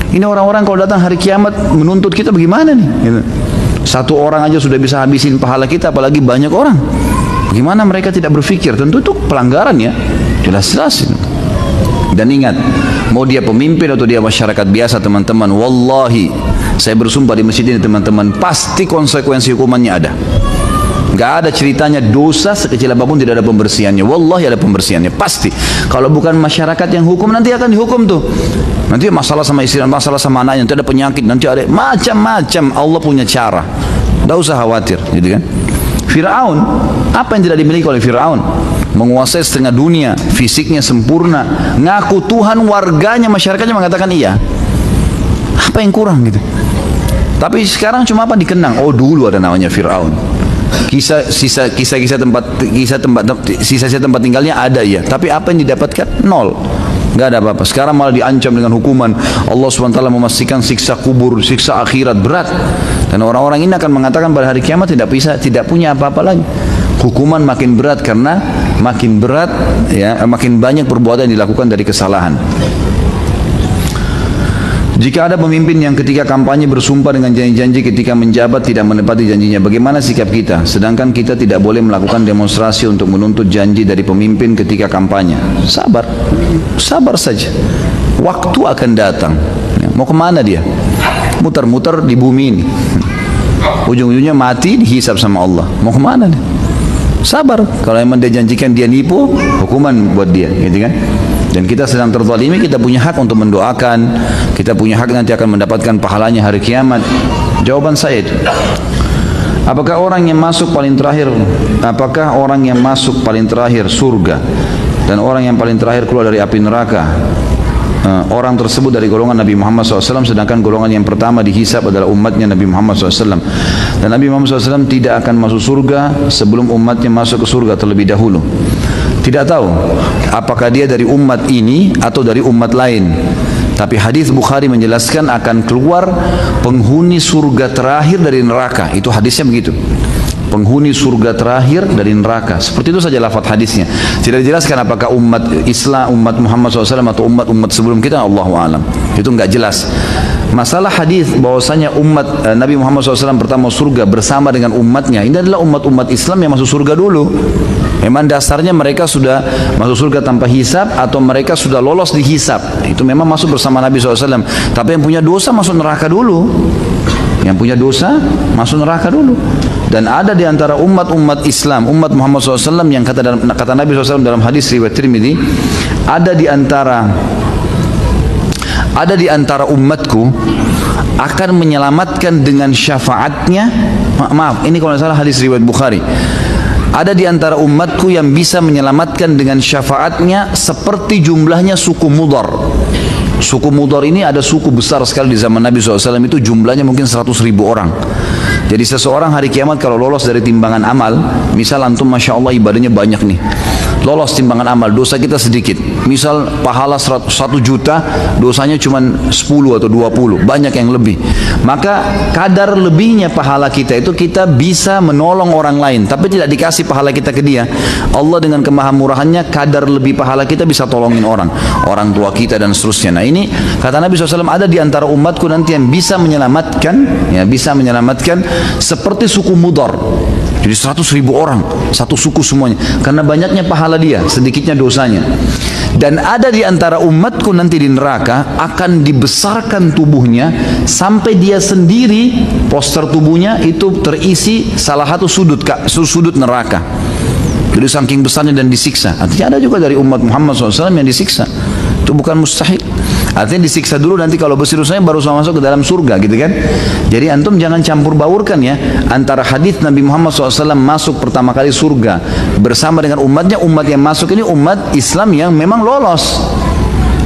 Ini orang-orang kalau datang hari kiamat menuntut kita bagaimana nih? Gitu. Satu orang aja sudah bisa habisin pahala kita, apalagi banyak orang. Bagaimana mereka tidak berpikir? Tentu itu pelanggaran ya, jelas-jelas. Dan ingat, mau dia pemimpin atau dia masyarakat biasa teman-teman, wallahi, saya bersumpah di masjid ini teman-teman, pasti konsekuensi hukumannya ada. Gak ada ceritanya dosa sekecil apapun tidak ada pembersihannya. Wallahi ada pembersihannya, pasti. Kalau bukan masyarakat yang hukum, nanti akan dihukum tuh. Nanti masalah sama istri, masalah sama anaknya, nanti ada penyakit, nanti ada macam-macam. Allah punya cara. Tidak usah khawatir, gitu kan? Fir'aun, apa yang tidak dimiliki oleh Fir'aun? Menguasai setengah dunia, fisiknya sempurna, ngaku Tuhan, warganya, masyarakatnya mengatakan iya. Apa yang kurang gitu? Tapi sekarang cuma apa dikenang? Oh dulu ada namanya Fir'aun. Kisah-kisah tempat tinggalnya ada ya, tapi apa yang didapatkan? Nol. Gak ada apa-apa. Sekarang malah diancam dengan hukuman. Allah SWT memastikan siksa kubur, siksa akhirat berat. Dan orang-orang ini akan mengatakan pada hari kiamat tidak punya apa-apa lagi. Hukuman makin berat karena makin berat ya, makin banyak perbuatan yang dilakukan dari kesalahan. Jika ada pemimpin yang ketika kampanye bersumpah dengan janji-janji, ketika menjabat tidak menepati janjinya, bagaimana sikap kita? Sedangkan kita tidak boleh melakukan demonstrasi untuk menuntut janji dari pemimpin ketika kampanye. Sabar, sabar saja. Waktu akan datang. Mau kemana dia? Muter-muter di bumi ini. Ujung-ujungnya mati, dihisab sama Allah. Mau kemana dia? Sabar. Kalau memang dia janjikan dia nipu, hukuman buat dia, gitu kan? Dan kita sedang terzalimi, kita punya hak untuk mendoakan, kita punya hak nanti akan mendapatkan pahalanya hari kiamat. Jawaban saya itu. Apakah orang yang masuk paling terakhir surga dan orang yang paling terakhir keluar dari api neraka? Orang tersebut dari golongan Nabi Muhammad SAW, sedangkan golongan yang pertama dihisab adalah umatnya Nabi Muhammad SAW. Dan Nabi Muhammad SAW tidak akan masuk surga sebelum umatnya masuk ke surga terlebih dahulu. Tidak tahu apakah dia dari umat ini atau dari umat lain. Tapi hadis Bukhari menjelaskan akan keluar penghuni surga terakhir dari neraka. Itu hadisnya begitu. Penghuni surga terakhir dari neraka. Seperti itu saja lafaz hadisnya. Tidak dijelaskan apakah umat Islam, umat Muhammad SAW atau umat-umat sebelum kita. Allahu a'lam. Itu enggak jelas. Masalah hadis bahwasanya umat Nabi Muhammad SAW pertama surga bersama dengan umatnya, ini adalah umat-umat Islam yang masuk surga dulu. Memang dasarnya mereka sudah masuk surga tanpa hisab atau mereka sudah lolos di hisab. Itu memang masuk bersama Nabi SAW. Tapi yang punya dosa masuk neraka dulu. Yang punya dosa masuk neraka dulu. Dan ada di antara umat-umat Islam, umat Muhammad SAW yang kata Nabi SAW dalam hadis riwayat Tirmidzi, ada di antara umatku akan menyelamatkan dengan syafaatnya. Maaf, ini kalau tidak salah hadis riwayat Bukhari. Ada di antara umatku yang bisa menyelamatkan dengan syafaatnya seperti jumlahnya suku Mudar. Suku Mudar ini ada suku besar sekali di zaman Nabi SAW, itu jumlahnya mungkin 100.000 orang. Jadi seseorang hari kiamat kalau lolos dari timbangan amal, misal antum Masya Allah ibadahnya banyak nih, lolos timbangan amal, dosa kita sedikit. Misal pahala 1 juta, dosanya cuma 10 atau 20, banyak yang lebih. Maka kadar lebihnya pahala kita itu kita bisa menolong orang lain, tapi tidak dikasih pahala kita ke dia. Allah dengan kemahamurahannya kadar lebih pahala kita bisa tolongin orang tua kita dan seterusnya. Nah ini kata Nabi SAW, ada di antara umatku nanti yang bisa menyelamatkan, ya bisa menyelamatkan seperti suku Mudar. Jadi 100.000 orang, satu suku semuanya. Karena banyaknya pahala dia, sedikitnya dosanya. Dan ada di antara umatku nanti di neraka akan dibesarkan tubuhnya sampai dia sendiri, poster tubuhnya itu terisi salah satu sudut neraka. Jadi saking besarnya dan disiksa. Artinya ada juga dari umat Muhammad SAW yang disiksa. Itu bukan mustahil. Artinya disiksa dulu, nanti kalau bersih dosanya baru masuk ke dalam surga gitu kan. Jadi antum jangan campur baurkan ya antara hadis Nabi Muhammad SAW masuk pertama kali surga bersama dengan umatnya. Umat yang masuk ini umat Islam yang memang lolos.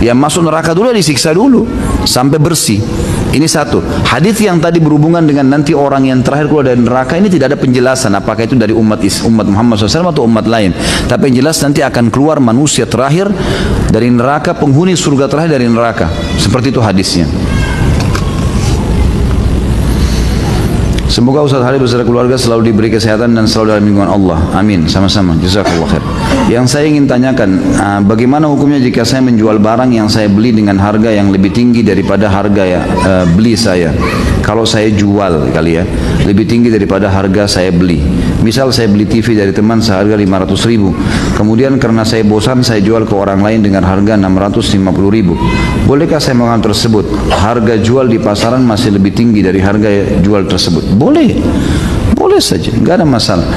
Yang masuk neraka dulu disiksa dulu sampai bersih. Ini satu. Hadis yang tadi berhubungan dengan nanti orang yang terakhir keluar dari neraka ini tidak ada penjelasan apakah itu dari umat Muhammad SAW atau umat lain. Tapi yang jelas nanti akan keluar manusia terakhir dari neraka, penghuni surga terakhir dari neraka. Seperti itu hadisnya. Semoga Ustaz Halid beserta keluarga selalu diberi kesehatan dan selalu dalam lindungan Allah. Amin. Sama-sama. Jazakallah khair. Yang saya ingin tanyakan, bagaimana hukumnya jika saya menjual barang yang saya beli dengan harga yang lebih tinggi daripada harga beli saya? Kalau saya jual kali ya, lebih tinggi daripada harga saya beli. Misal saya beli TV dari teman seharga 500.000. Kemudian karena saya bosan saya jual ke orang lain dengan harga 650.000. Bolehkah saya melakukan tersebut? Harga jual di pasaran masih lebih tinggi dari harga jual tersebut. Boleh, boleh saja, nggak ada masalah.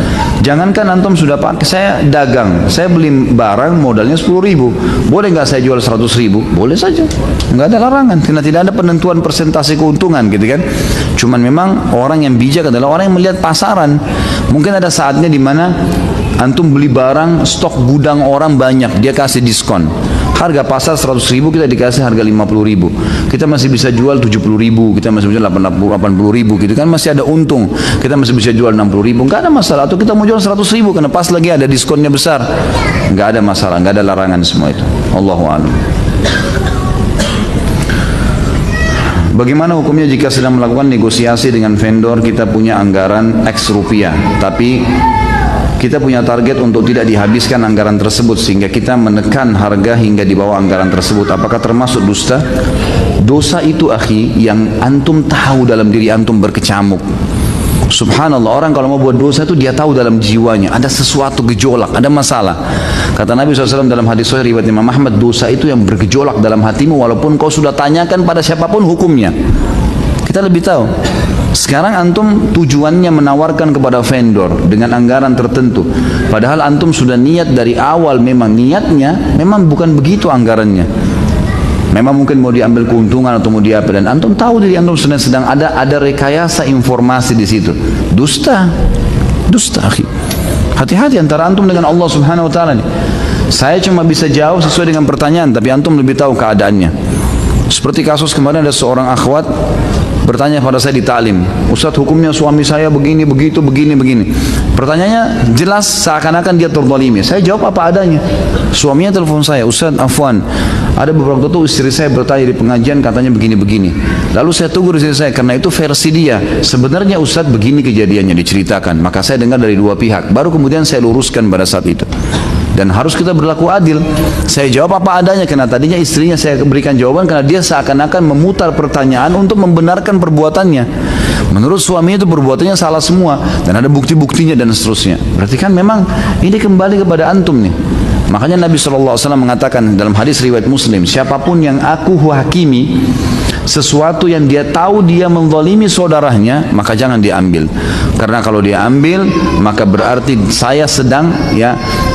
Jangankan antum sudah pakai, saya dagang, saya beli barang modalnya 10.000, boleh nggak saya jual 100.000? Boleh saja, nggak ada larangan, karena tidak ada penentuan persentase keuntungan, gitu kan? Cuman memang orang yang bijak adalah orang yang melihat pasaran. Mungkin ada saatnya di mana antum beli barang, stok gudang orang banyak, dia kasih diskon. Harga pasar 100.000, kita dikasih harga 50.000. Kita masih bisa jual 70.000, kita masih bisa 80.000, gitu kan, masih ada untung. Kita masih bisa jual 60.000, nggak ada masalah. Atau kita mau jual 100.000 karena pas lagi ada diskonnya besar, nggak ada masalah, nggak ada larangan semua itu. Allahu a'lam. Bagaimana hukumnya jika sedang melakukan negosiasi dengan vendor, kita punya anggaran X rupiah, tapi kita punya target untuk tidak dihabiskan anggaran tersebut sehingga kita menekan harga hingga di bawah anggaran tersebut. Apakah termasuk dusta? Dosa itu akhi yang antum tahu dalam diri antum berkecamuk. Subhanallah, orang kalau mau buat dosa itu dia tahu dalam jiwanya ada sesuatu gejolak, ada masalah. Kata Nabi SAW dalam hadis sahih riwayat Imam Ahmad, dosa itu yang bergejolak dalam hatimu walaupun kau sudah tanyakan pada siapapun hukumnya. Kita lebih tahu. Sekarang antum tujuannya menawarkan kepada vendor dengan anggaran tertentu. Padahal antum sudah niat dari awal, memang niatnya memang bukan begitu anggarannya. Memang mungkin mau diambil keuntungan atau mau diapa, dan antum tahu diri antum sedang ada rekayasa informasi di situ. Dusta, dusta akhi. Hati-hati antara antum dengan Allah Subhanahu wa taala nih. Saya cuma bisa jawab sesuai dengan pertanyaan, tapi antum lebih tahu keadaannya. Seperti kasus kemarin ada seorang akhwat bertanya pada saya di ta'lim, Ustaz hukumnya suami saya begini, begitu, begini, begini. Pertanyaannya jelas seakan-akan dia terzalimi. Saya jawab apa adanya. Suaminya telepon saya, Ustaz afwan, ada beberapa waktu istri saya bertanya di pengajian katanya begini-begini. Lalu saya tunggu di sini saya, karena itu versi dia. Sebenarnya Ustaz begini kejadiannya diceritakan. Maka saya dengar dari dua pihak. Baru kemudian saya luruskan pada saat itu. Dan harus kita berlaku adil. Saya jawab apa adanya, karena tadinya istrinya saya berikan jawaban karena dia seakan-akan memutar pertanyaan untuk membenarkan perbuatannya. Menurut suaminya itu perbuatannya salah semua dan ada bukti-buktinya dan seterusnya. Berarti kan memang ini kembali kepada antum nih. Makanya Nabi SAW mengatakan dalam hadis riwayat Muslim, siapapun yang aku hakimi sesuatu yang dia tahu dia menzalimi saudaranya, maka jangan diambil. Karena kalau dia ambil, maka berarti saya sedang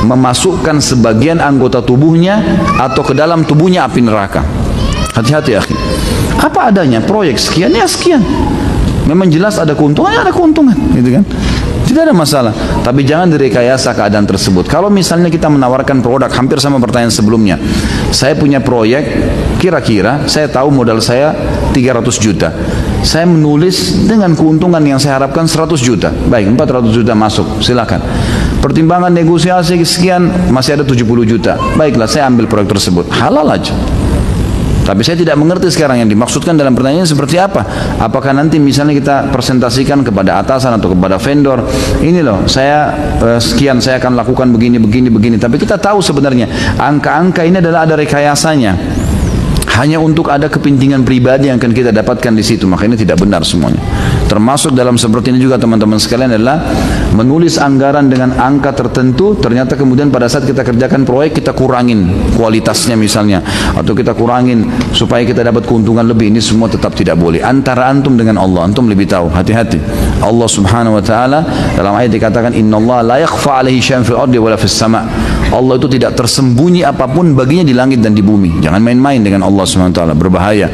memasukkan sebagian anggota tubuhnya atau ke dalam tubuhnya api neraka. Hati-hati ya akhi. Apa adanya, proyek sekian ya sekian. Memang jelas ada keuntungan, ya ada keuntungan, gitu kan? Tidak ada masalah, tapi jangan direkayasa keadaan tersebut. Kalau misalnya kita menawarkan produk, hampir sama pertanyaan sebelumnya, saya punya proyek, kira-kira saya tahu modal saya 300 juta, saya menulis dengan keuntungan yang saya harapkan 100 juta, baik 400 juta masuk, silakan. pertimbangan negosiasi sekian, masih ada 70 juta. Baiklah, saya ambil proyek tersebut. Halal aja. Tapi saya tidak mengerti sekarang yang dimaksudkan dalam pertanyaan seperti apa. Apakah nanti misalnya kita presentasikan kepada atasan atau kepada vendor, ini loh, saya sekian, saya akan lakukan begini, begini, begini. Tapi kita tahu sebenarnya angka-angka ini adalah ada rekayasanya. Hanya untuk ada kepentingan pribadi yang akan kita dapatkan di situ. Maka ini tidak benar semuanya. Termasuk dalam seperti ini juga teman-teman sekalian adalah menulis anggaran dengan angka tertentu, ternyata kemudian pada saat kita kerjakan proyek kita kurangin kualitasnya misalnya, atau kita kurangin supaya kita dapat keuntungan lebih. Ini semua tetap tidak boleh. Antara antum dengan Allah, antum lebih tahu. Hati-hati. Allah Subhanahu wa taala dalam ayat dikatakan innallaha la yakhfa 'alaihi syai'un fil ardi wala fis sama'. Allah itu tidak tersembunyi apapun baginya di langit dan di bumi. Jangan main-main dengan Allah Subhanahu wa taala, berbahaya.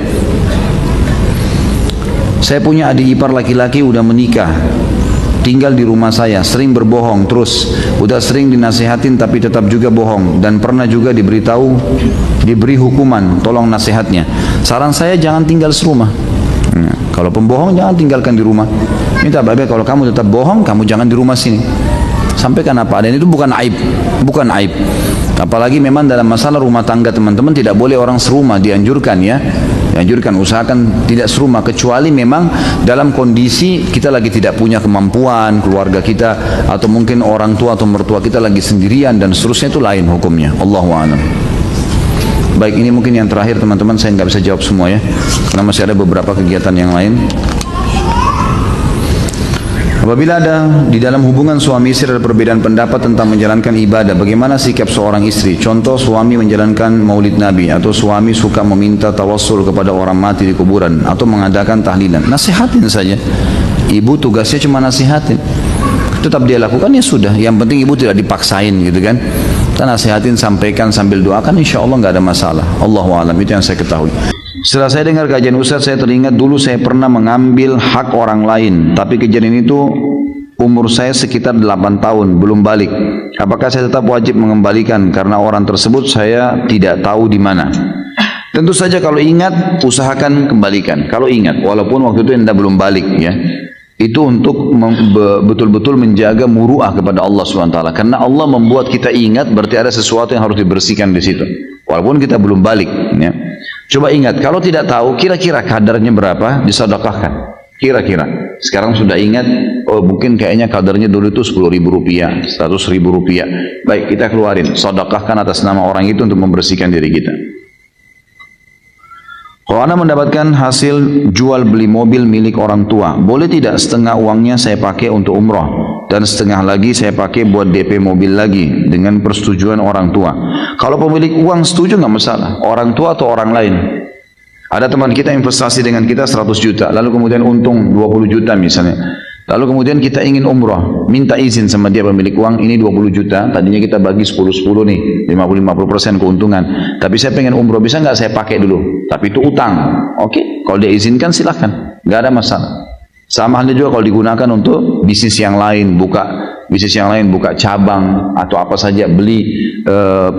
Saya punya adik ipar laki-laki udah menikah, tinggal di rumah saya, sering berbohong terus, udah sering dinasihatin tapi tetap juga bohong, dan pernah juga diberitahu diberi hukuman. Tolong nasihatnya. Saran saya jangan tinggal serumah. Kalau pembohong jangan tinggalkan di rumah. Minta baik-baik, kalau kamu tetap bohong, kamu jangan di rumah sini. Sampaikan apa adanya, itu bukan aib, bukan aib. Apalagi memang dalam masalah rumah tangga teman-teman tidak boleh orang serumah, dianjurkan ya. Dianjurkan, usahakan tidak serumah, kecuali memang dalam kondisi kita lagi tidak punya kemampuan, keluarga kita atau mungkin orang tua atau mertua kita lagi sendirian dan seterusnya, itu lain hukumnya. Allahu a'lam. Baik, ini mungkin yang terakhir teman-teman, saya nggak bisa jawab semua ya, karena masih ada beberapa kegiatan yang lain. Apabila ada di dalam hubungan suami istri ada perbedaan pendapat tentang menjalankan ibadah, bagaimana sikap seorang istri? Contoh, suami menjalankan maulid Nabi, atau suami suka meminta tawassul kepada orang mati di kuburan, atau mengadakan tahlilan. Nasihatin saja. Ibu tugasnya cuma nasihatin. Tetap dia lakukan, ya sudah. Yang penting ibu tidak dipaksain gitu kan. Kita nasihatin, sampaikan sambil doakan, insya Allah nggak ada masalah. Allahu a'lam, itu yang saya ketahui. Setelah saya dengar kajian Ustaz, saya teringat dulu saya pernah mengambil hak orang lain, tapi kejadian itu umur saya sekitar 8 tahun, belum balik. Apakah saya tetap wajib mengembalikan karena orang tersebut saya tidak tahu di mana? Tentu saja kalau ingat, usahakan kembalikan. Kalau ingat, walaupun waktu itu Anda belum balik ya. Itu untuk betul-betul menjaga muruah kepada Allah SWT. Karena Allah membuat kita ingat, berarti ada sesuatu yang harus dibersihkan di situ. Walaupun kita belum balik ya. Coba ingat, kalau tidak tahu kira-kira kadarnya berapa, disedekahkan. Kira-kira. Sekarang sudah ingat, oh mungkin kayaknya kadarnya dulu itu 10.000 rupiah, 100.000 rupiah. Baik, kita keluarin, sedekahkan atas nama orang itu untuk membersihkan diri kita. Kalau Anda mendapatkan hasil jual beli mobil milik orang tua, boleh tidak setengah uangnya saya pakai untuk umroh dan setengah lagi saya pakai buat DP mobil lagi dengan persetujuan orang tua? Kalau pemilik uang setuju nggak masalah, orang tua atau orang lain. Ada teman kita investasi dengan kita 100 juta, lalu kemudian untung 20 juta misalnya. Lalu kemudian kita ingin umrah, minta izin sama dia pemilik uang, ini 20 juta, tadinya kita bagi 10-10 nih, 50-50% keuntungan. Tapi saya pengen umrah, bisa nggak saya pakai dulu? Tapi itu utang. Oke, kalau dia izinkan silahkan, nggak ada masalah. Sama halnya juga kalau digunakan untuk bisnis yang lain, buka cabang atau apa saja, beli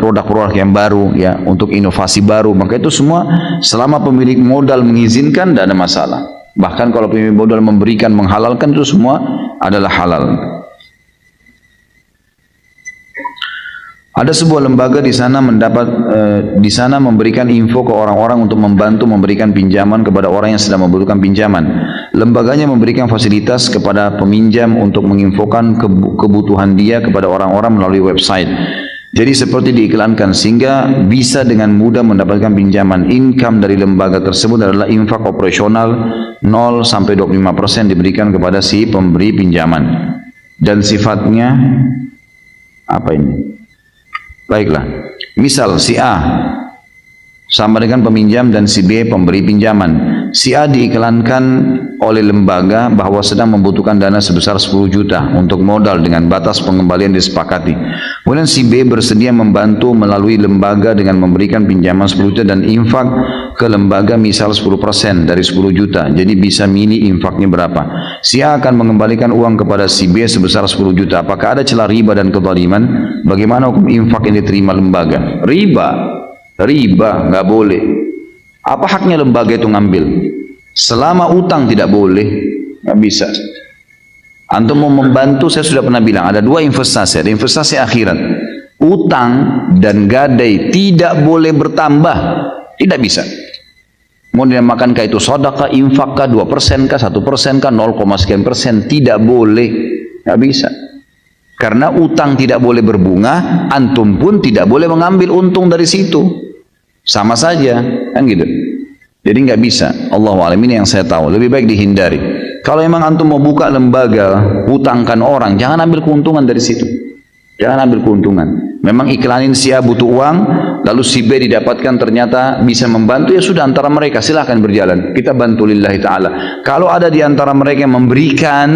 produk-produk yang baru ya, untuk inovasi baru. Maka itu semua selama pemilik modal mengizinkan, tidak ada masalah. Bahkan kalau pemilik modal memberikan, menghalalkan, itu semua adalah halal. Ada sebuah lembaga di sana memberikan info ke orang-orang untuk membantu memberikan pinjaman kepada orang yang sedang membutuhkan pinjaman. Lembaganya memberikan fasilitas kepada peminjam untuk menginfokan kebutuhan dia kepada orang-orang melalui website. Jadi seperti diiklankan sehingga bisa dengan mudah mendapatkan pinjaman. Income dari lembaga tersebut adalah infak operasional 0 sampai 25% diberikan kepada si pemberi pinjaman. Dan sifatnya apa ini? Baiklah. Misal si A sama dengan peminjam dan si B pemberi pinjaman. Si A diiklankan oleh lembaga bahwa sedang membutuhkan dana sebesar 10 juta untuk modal dengan batas pengembalian disepakati. Kemudian si B bersedia membantu melalui lembaga dengan memberikan pinjaman 10 juta dan infak ke lembaga misal 10% dari 10 juta. Jadi bisa milih infaknya berapa. Si A akan mengembalikan uang kepada si B sebesar 10 juta. Apakah ada celah riba dan kezaliman? Bagaimana hukum infak yang diterima lembaga? Riba nggak boleh. Apa haknya lembaga itu ngambil? Selama utang tidak boleh, nggak bisa. Antum mau membantu, saya sudah pernah bilang, ada dua investasi. Ada investasi akhirat. Utang dan gadai tidak boleh bertambah. Tidak bisa. Mau dinamakan itu sedekah, infak kah, 2% kah, 1% kah, 0, sekian persen. Tidak boleh. Tidak bisa. Karena utang tidak boleh berbunga, antum pun tidak boleh mengambil untung dari situ. Sama saja, kan gitu. Jadi nggak bisa. Allahu a'lam, ini yang saya tahu. Lebih baik dihindari. Kalau memang antum mau buka lembaga, hutangkan orang, jangan ambil keuntungan dari situ. Jangan ambil keuntungan. Memang iklanin si A butuh uang, lalu si B didapatkan ternyata bisa membantu, ya sudah antara mereka silahkan berjalan. Kita bantu lillahi ta'ala. Kalau ada di antara mereka yang memberikan,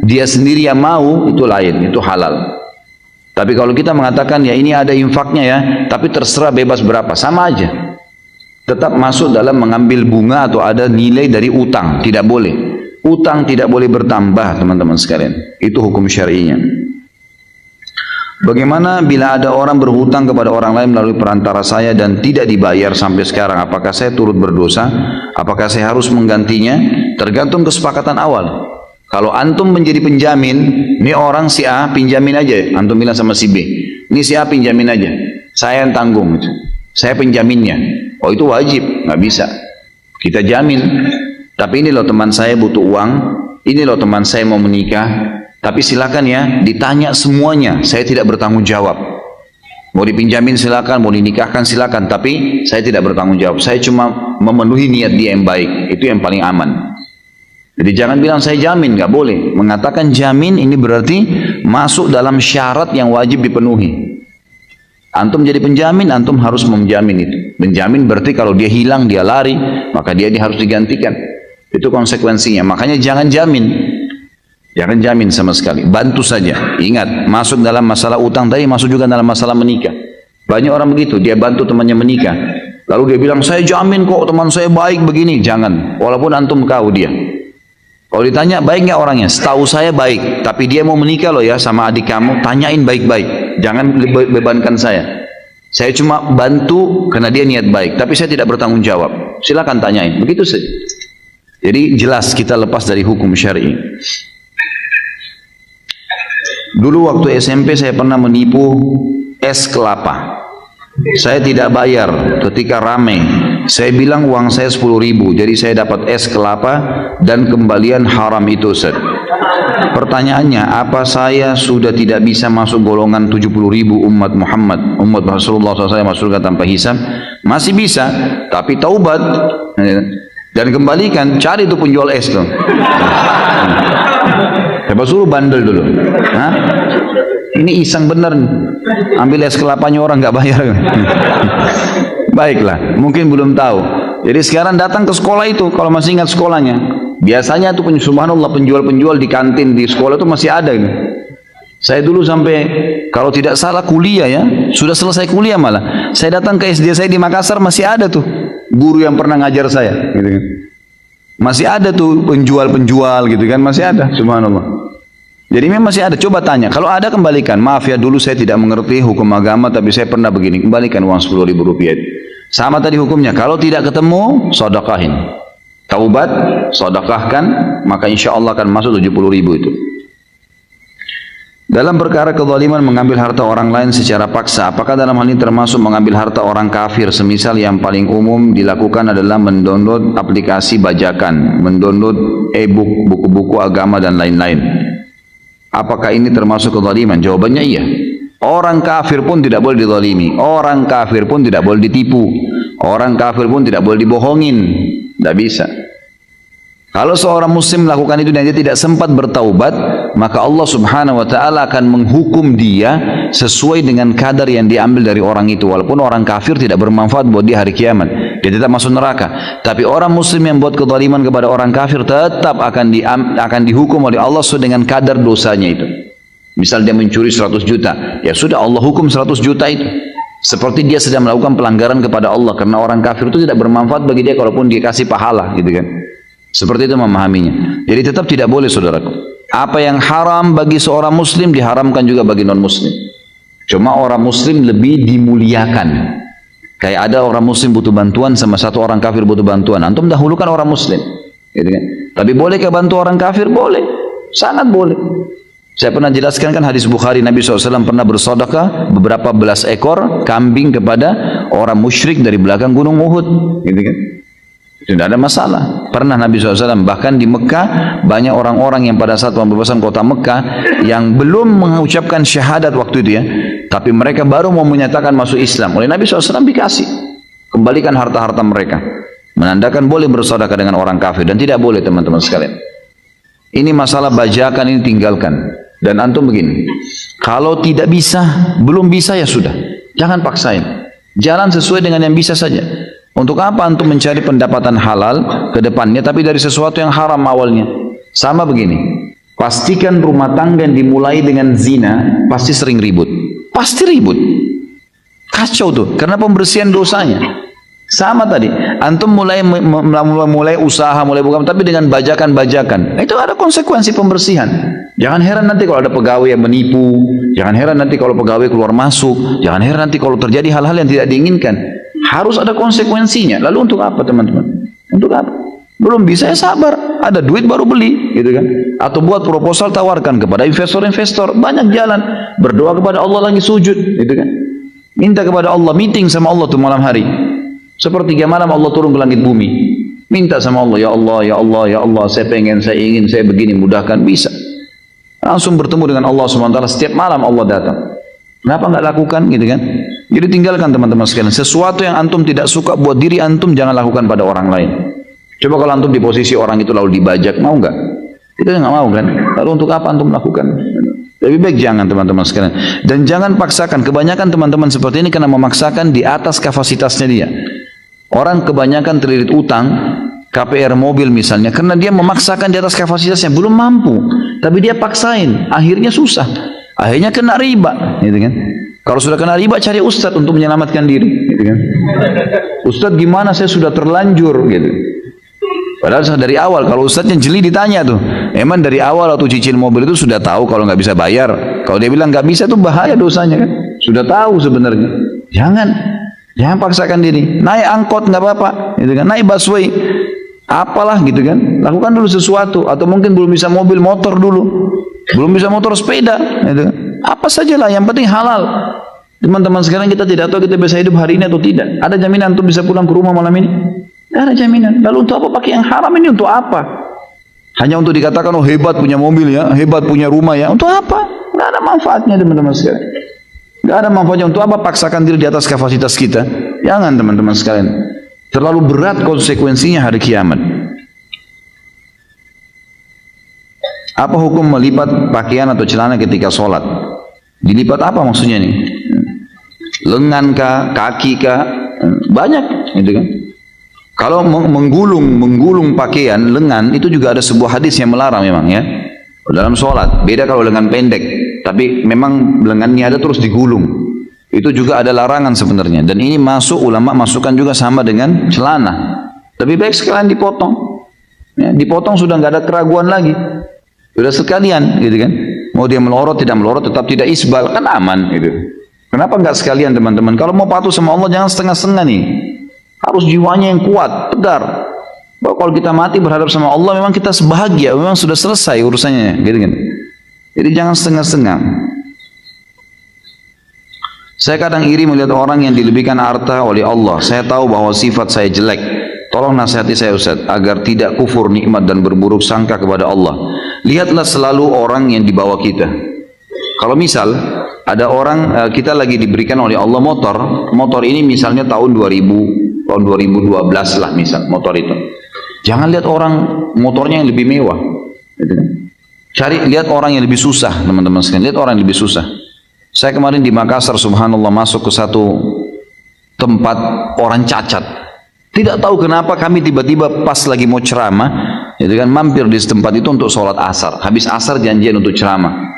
dia sendiri yang mau, itu lain, itu halal. Tapi kalau kita mengatakan ya ini ada infaknya ya, tapi terserah bebas berapa, sama aja. Tetap masuk dalam mengambil bunga atau ada nilai dari utang, tidak boleh. Utang tidak boleh bertambah, teman-teman sekalian. Itu hukum syar'inya. Bagaimana bila ada orang berhutang kepada orang lain melalui perantara saya dan tidak dibayar sampai sekarang? Apakah saya turut berdosa? Apakah saya harus menggantinya? Tergantung kesepakatan awal. Kalau antum menjadi penjamin, ini orang si A pinjamin aja, antum bilang sama si B, ini si A pinjamin aja, saya yang tanggung, saya penjaminnya. Oh itu wajib, nggak bisa. Kita jamin. Tapi ini loh teman saya butuh uang, ini loh teman saya mau menikah. Tapi silakan ya, ditanya semuanya, saya tidak bertanggung jawab. Mau dipinjamin silakan, mau dinikahkan silakan, tapi saya tidak bertanggung jawab. Saya cuma memenuhi niat dia yang baik, itu yang paling aman. Jadi jangan bilang saya jamin, nggak boleh. Mengatakan jamin ini berarti masuk dalam syarat yang wajib dipenuhi. Antum jadi penjamin, antum harus menjamin itu. Menjamin berarti kalau dia hilang, dia lari, maka dia harus digantikan. Itu konsekuensinya. Makanya jangan jamin. Jangan jamin sama sekali, bantu saja. Ingat, masuk dalam masalah utang tadi, masuk juga dalam masalah menikah. Banyak orang begitu, dia bantu temannya menikah. Lalu dia bilang, saya jamin kok teman saya baik begini. Jangan, walaupun antum tahu dia. Kalau ditanya, baik nggak orangnya? Setahu saya baik, tapi dia mau menikah loh ya sama adik kamu, tanyain baik-baik. Jangan bebankan saya. Saya cuma bantu karena dia niat baik, tapi saya tidak bertanggung jawab. Silakan tanyain, begitu saja. Jadi jelas kita lepas dari hukum syar'i. Dulu waktu SMP saya pernah menipu es kelapa. Saya tidak bayar ketika ramai. Saya bilang uang saya 10.000, jadi saya dapat es kelapa dan kembalian haram itu, Ustaz. Pertanyaannya, apa saya sudah tidak bisa masuk golongan 70.000 umat Muhammad, umat Rasulullah SAW masuk surga tanpa hisab? Masih bisa, tapi taubat dan kembalikan, cari itu penjual es tuh. Coba suruh bandel dulu. Hah? Ini iseng bener. Ambil es kelapanya orang nggak bayar. Baiklah, mungkin belum tahu. Jadi sekarang datang ke sekolah itu, kalau masih ingat sekolahnya. Biasanya tuh subhanallah penjual-penjual di kantin di sekolah itu masih ada. Saya dulu sampai kalau tidak salah kuliah ya, sudah selesai kuliah malah. Saya datang ke SD saya di Makassar masih ada tuh guru yang pernah ngajar saya. Gitu kan. Masih ada tuh penjual-penjual gitu kan, masih ada, subhanallah. Jadi memang masih ada, coba tanya. Kalau ada kembalikan, maaf ya dulu saya tidak mengerti hukum agama, tapi saya pernah begini, kembalikan uang 10.000 rupiah. Sama tadi hukumnya, kalau tidak ketemu, sedekahin. Taubat, sedekahkan, maka insya Allah akan masuk 70.000 itu. Dalam perkara kezaliman mengambil harta orang lain secara paksa, apakah dalam hal ini termasuk mengambil harta orang kafir? Semisal yang paling umum dilakukan adalah mendownload aplikasi bajakan, mendownload e-book, buku-buku agama dan lain-lain. Apakah ini termasuk kezaliman? Jawabannya iya. Orang kafir pun tidak boleh dizalimi, orang kafir pun tidak boleh ditipu, orang kafir pun tidak boleh dibohongin, tidak bisa. Kalau seorang muslim melakukan itu dan dia tidak sempat bertaubat, maka Allah subhanahu wa ta'ala akan menghukum dia sesuai dengan kadar yang diambil dari orang itu. Walaupun orang kafir tidak bermanfaat buat dia hari kiamat, dia tetap masuk neraka. Tapi orang muslim yang buat kezaliman kepada orang kafir tetap akan dihukum oleh Allah sesuai dengan kadar dosanya itu. Misal dia mencuri 100 juta, ya sudah Allah hukum 100 juta itu. Seperti dia sedang melakukan pelanggaran kepada Allah, karena orang kafir itu tidak bermanfaat bagi dia kalaupun dia kasih pahala, gitu kan. Seperti itu memahaminya. Jadi tetap tidak boleh, saudaraku. Apa yang haram bagi seorang muslim diharamkan juga bagi non muslim. Cuma orang muslim lebih dimuliakan. Kayak ada orang muslim butuh bantuan sama satu orang kafir butuh bantuan, antum dahulukan orang muslim, gitu kan. Tapi bolehkah bantu orang kafir? Boleh. Sangat boleh. Saya pernah jelaskan kan hadis Bukhari, Nabi SAW pernah bersedekah beberapa belas ekor kambing kepada orang musyrik dari belakang gunung Uhud, gitu kan? Tidak ada masalah. Pernah Nabi SAW, bahkan di Mekah banyak orang-orang yang pada saat pembebasan kota Mekah yang belum mengucapkan syahadat waktu itu ya, tapi mereka baru mau menyatakan masuk Islam. Oleh Nabi SAW dikasih, kembalikan harta-harta mereka, menandakan boleh bersedekah dengan orang kafir. Dan tidak boleh teman-teman sekalian. Ini masalah bajakan, ini tinggalkan. Dan antum begini, kalau tidak bisa, belum bisa ya sudah, jangan paksain, jalan sesuai dengan yang bisa saja. Untuk apa antum mencari pendapatan halal ke depannya tapi dari sesuatu yang haram awalnya? Sama begini, pastikan rumah tangga yang dimulai dengan zina pasti sering ribut, pasti ribut, kacau tuh, karena pembersihan dosanya. Sama tadi, antum mulai usaha, mulai buka, tapi dengan bajakan-bajakan, itu ada konsekuensi pembersihan. Jangan heran nanti kalau ada pegawai yang menipu, jangan heran nanti kalau pegawai keluar masuk, jangan heran nanti kalau terjadi hal-hal yang tidak diinginkan. Harus ada konsekuensinya. Lalu untuk apa teman-teman? Untuk apa? Belum bisa ya sabar, ada duit baru beli, gitu kan? Atau buat proposal, tawarkan kepada investor-investor, banyak jalan. Berdoa kepada Allah lagi sujud, gitu kan? Minta kepada Allah, meeting sama Allah tuh malam hari. Sepertiga malam Allah turun ke langit bumi, minta sama Allah, ya Allah, ya Allah, ya Allah, saya pengen, saya ingin, saya begini, mudahkan, bisa. Langsung bertemu dengan Allah SWT, setiap malam Allah datang. Kenapa nggak lakukan, gitu kan? Jadi tinggalkan teman-teman sekalian, sesuatu yang antum tidak suka buat diri antum, jangan lakukan pada orang lain. Coba kalau antum di posisi orang itu lalu dibajak, mau nggak? Kita nggak mau kan? Lalu untuk apa antum lakukan? Lebih baik jangan teman-teman sekalian. Dan jangan paksakan, kebanyakan teman-teman seperti ini karena memaksakan di atas kapasitasnya dia. Orang kebanyakan terlilit utang, KPR mobil misalnya, karena dia memaksakan di atas kapasitasnya, belum mampu, tapi dia paksain, akhirnya susah, akhirnya kena riba, gitu kan? Kalau sudah kena riba, cari ustadz untuk menyelamatkan diri, gitu kan? Ustadz gimana, saya sudah terlanjur, gitu. Padahal dari awal, kalau ustadznya jeli ditanya tuh, emang dari awal waktu cicil mobil itu sudah tahu kalau nggak bisa bayar? Kalau dia bilang nggak bisa, tuh bahaya dosanya kan? Sudah tahu sebenarnya. Jangan paksakan diri. Naik angkot nggak apa-apa, gitu kan? Naik busway, apalah gitu kan? Lakukan dulu sesuatu. Atau mungkin belum bisa mobil, motor dulu. Belum bisa motor, sepeda, gitu kan? Apa sajalah, yang penting halal. Teman-teman sekarang kita tidak tahu kita bisa hidup hari ini atau tidak. Ada jaminan untuk bisa pulang ke rumah malam ini? Tidak ada jaminan. Lalu untuk apa pakai yang haram ini? Untuk apa? Hanya untuk dikatakan, oh hebat punya mobil ya, hebat punya rumah ya. Untuk apa? Tidak ada manfaatnya teman-teman sekalian. Tidak ada manfaatnya. Untuk apa paksakan diri di atas kapasitas kita? Jangan teman-teman sekalian. Terlalu berat konsekuensinya hari kiamat. Apa hukum melipat pakaian atau celana ketika sholat? Dilipat apa maksudnya nih? Lengan kah? Kaki kah? Banyak, gitu kan? Kalau menggulung pakaian lengan, itu juga ada sebuah hadis yang melarang memang ya. Dalam sholat, beda kalau lengan pendek, tapi memang lengannya ada terus digulung. Itu juga ada larangan sebenarnya. Dan ini masuk, ulama masukkan juga sama dengan celana. Lebih baik sekalian dipotong. Ya, dipotong sudah nggak ada keraguan lagi. Sudah sekalian, gitu kan? Mau dia melorot, tidak melorot, tetap tidak isbal, kan aman, gitu. Kenapa nggak sekalian teman-teman? Kalau mau patuh sama Allah, jangan setengah-setengah nih. Harus jiwanya yang kuat, tegar. Bahwa kalau kita mati berhadap sama Allah, memang kita sebahagia, memang sudah selesai urusannya, gitu kan? Jadi jangan setengah-setengah. Saya kadang iri melihat orang yang dilebihkan harta oleh Allah. Saya tahu bahwa sifat saya jelek. Tolong nasihati saya Ustaz, agar tidak kufur nikmat dan berburuk sangka kepada Allah. Lihatlah selalu orang yang di bawah kita. Kalau misal ada orang, kita lagi diberikan oleh Allah motor ini misalnya tahun 2012 lah misal motor itu. Jangan lihat orang motornya yang lebih mewah. Lihat orang yang lebih susah, teman-teman sekalian. Lihat orang yang lebih susah. Saya kemarin di Makassar, subhanallah, masuk ke satu tempat orang cacat. Tidak tahu kenapa kami tiba-tiba pas lagi mau ceramah, itu kan mampir di tempat itu untuk sholat asar. Habis asar janjian untuk ceramah.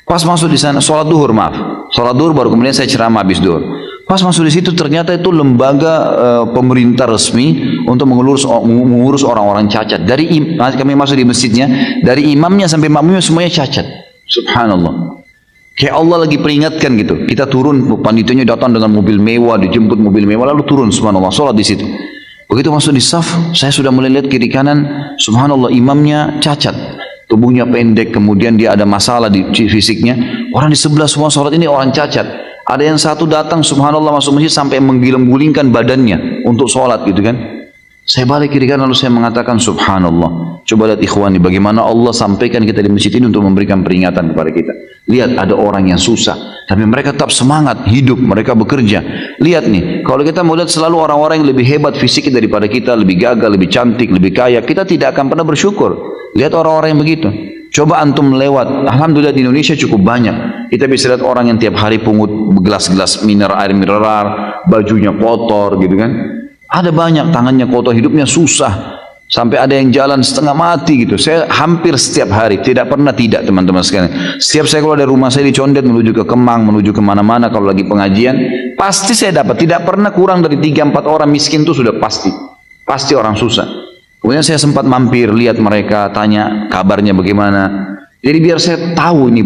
Pas masuk di sana, sholat duhur baru kemudian saya ceramah habis duhur. Pas masuk di situ ternyata itu lembaga pemerintah resmi untuk mengurus orang-orang cacat. Kami masuk di masjidnya, dari imamnya sampai makmumnya semuanya cacat. Subhanallah. Kayak Allah lagi peringatkan gitu. Kita turun, panitianya datang dengan mobil mewah, dijemput mobil mewah, lalu turun, subhanallah, sholat di situ. Begitu masuk di saf, saya sudah mulai lihat kiri kanan, subhanallah, imamnya cacat. tubuhnya pendek, kemudian dia ada masalah di fisiknya. Orang di sebelah semua sholat ini orang cacat. Ada yang satu datang subhanallah masuk masjid sampai menggiling-gulingkan badannya untuk sholat gitu kan. Saya balik kiri kanan lalu saya mengatakan subhanallah. Coba lihat ikhwani bagaimana Allah sampaikan kita di masjid ini untuk memberikan peringatan kepada kita. Lihat ada orang yang susah, tapi mereka tetap semangat hidup, mereka bekerja. Lihat nih, kalau kita mau lihat selalu orang-orang yang lebih hebat fisiknya daripada kita, lebih gagah, lebih cantik, lebih kaya, kita tidak akan pernah bersyukur. Lihat orang-orang yang begitu. Coba antum lewat, alhamdulillah di Indonesia cukup banyak. Kita bisa lihat orang yang tiap hari pungut gelas-gelas air mineral, bajunya kotor gitu kan. Ada banyak tangannya kotor, hidupnya susah. Sampai ada yang jalan setengah mati gitu. Saya hampir setiap hari, tidak pernah tidak teman-teman sekalian. Setiap saya keluar dari rumah saya di Condet menuju ke Kemang, menuju kemana-mana kalau lagi pengajian, pasti saya dapat. Tidak pernah kurang dari 3-4 orang miskin itu sudah pasti. Pasti orang susah. Kemudian saya sempat mampir, lihat mereka, tanya kabarnya bagaimana. Jadi biar saya tahu ini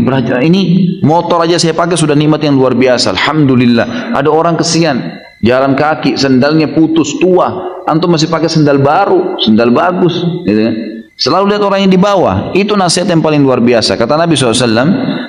motor aja saya pakai sudah nikmat yang luar biasa. Alhamdulillah. Ada orang kesian, jalan kaki, sendalnya putus, tua. Antum masih pakai sendal baru, sendal bagus. Gitu kan? Selalu lihat orang yang di bawah. Itu nasihat yang paling luar biasa. Kata Nabi SAW,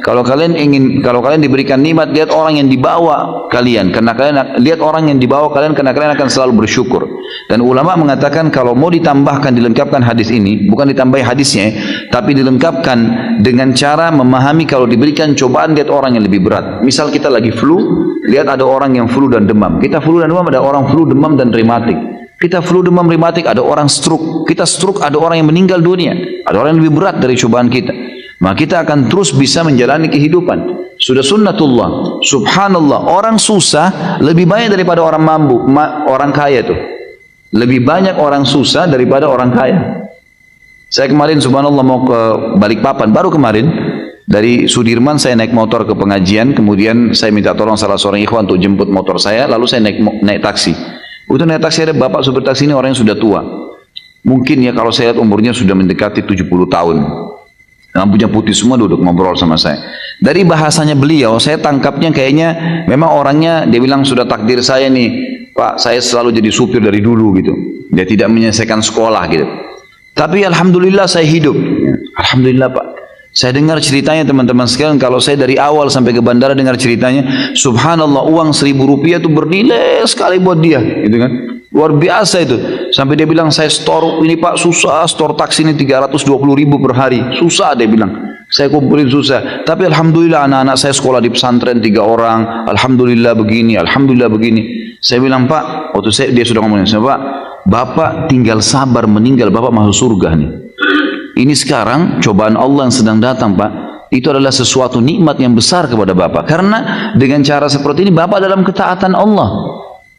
kalau kalian diberikan nikmat, lihat orang yang di bawah kalian. Karena kalian lihat orang yang di bawah kalian, karena kalian akan selalu bersyukur. Dan ulama mengatakan kalau mau ditambahkan, dilengkapkan hadis ini, bukan ditambahi hadisnya, tapi dilengkapkan dengan cara memahami kalau diberikan cobaan lihat orang yang lebih berat. Misal kita lagi flu, lihat ada orang yang flu dan demam. Kita flu dan demam, ada orang flu, demam dan rematik. Kita flu, demam, rematik, ada orang stroke. Kita stroke, ada orang yang meninggal dunia. Ada orang yang lebih berat dari cobaan kita. Maka kita akan terus bisa menjalani kehidupan. Sudah sunnatullah. Subhanallah, orang susah lebih banyak daripada orang mampu, orang kaya tuh. Lebih banyak orang susah daripada orang kaya. Saya kemarin subhanallah mau ke Balikpapan, baru kemarin dari Sudirman saya naik motor ke pengajian, kemudian saya minta tolong salah seorang ikhwan untuk jemput motor saya, lalu saya naik taksi. Udah naik taksi, ada bapak supir taksi ini orang yang sudah tua. Mungkin ya kalau saya lihat umurnya sudah mendekati 70 tahun. Rambutnya putih semua, duduk ngobrol sama saya. Dari bahasanya beliau, saya tangkapnya kayaknya memang orangnya, dia bilang sudah takdir saya nih, Pak, saya selalu jadi supir dari dulu gitu. Dia tidak menyelesaikan sekolah gitu. Tapi alhamdulillah saya hidup. Alhamdulillah Pak. Saya dengar ceritanya teman-teman sekalian, kalau saya dari awal sampai ke bandara dengar ceritanya, subhanallah uang 1.000 rupiah itu bernilai sekali buat dia, gitu kan? Luar biasa itu. Sampai dia bilang saya store ini Pak susah, store taksi ini 320.000 per hari, susah dia bilang. Saya kumpulin susah. Tapi alhamdulillah anak-anak saya sekolah di pesantren 3 orang, alhamdulillah begini, alhamdulillah begini. Saya bilang Pak, waktu dia sudah ngomongin saya, Pak, Bapak tinggal sabar meninggal, Bapak masuk surga nih. Ini sekarang cobaan Allah yang sedang datang Pak. Itu adalah sesuatu nikmat yang besar kepada Bapak. Karena dengan cara seperti ini Bapak dalam ketaatan Allah.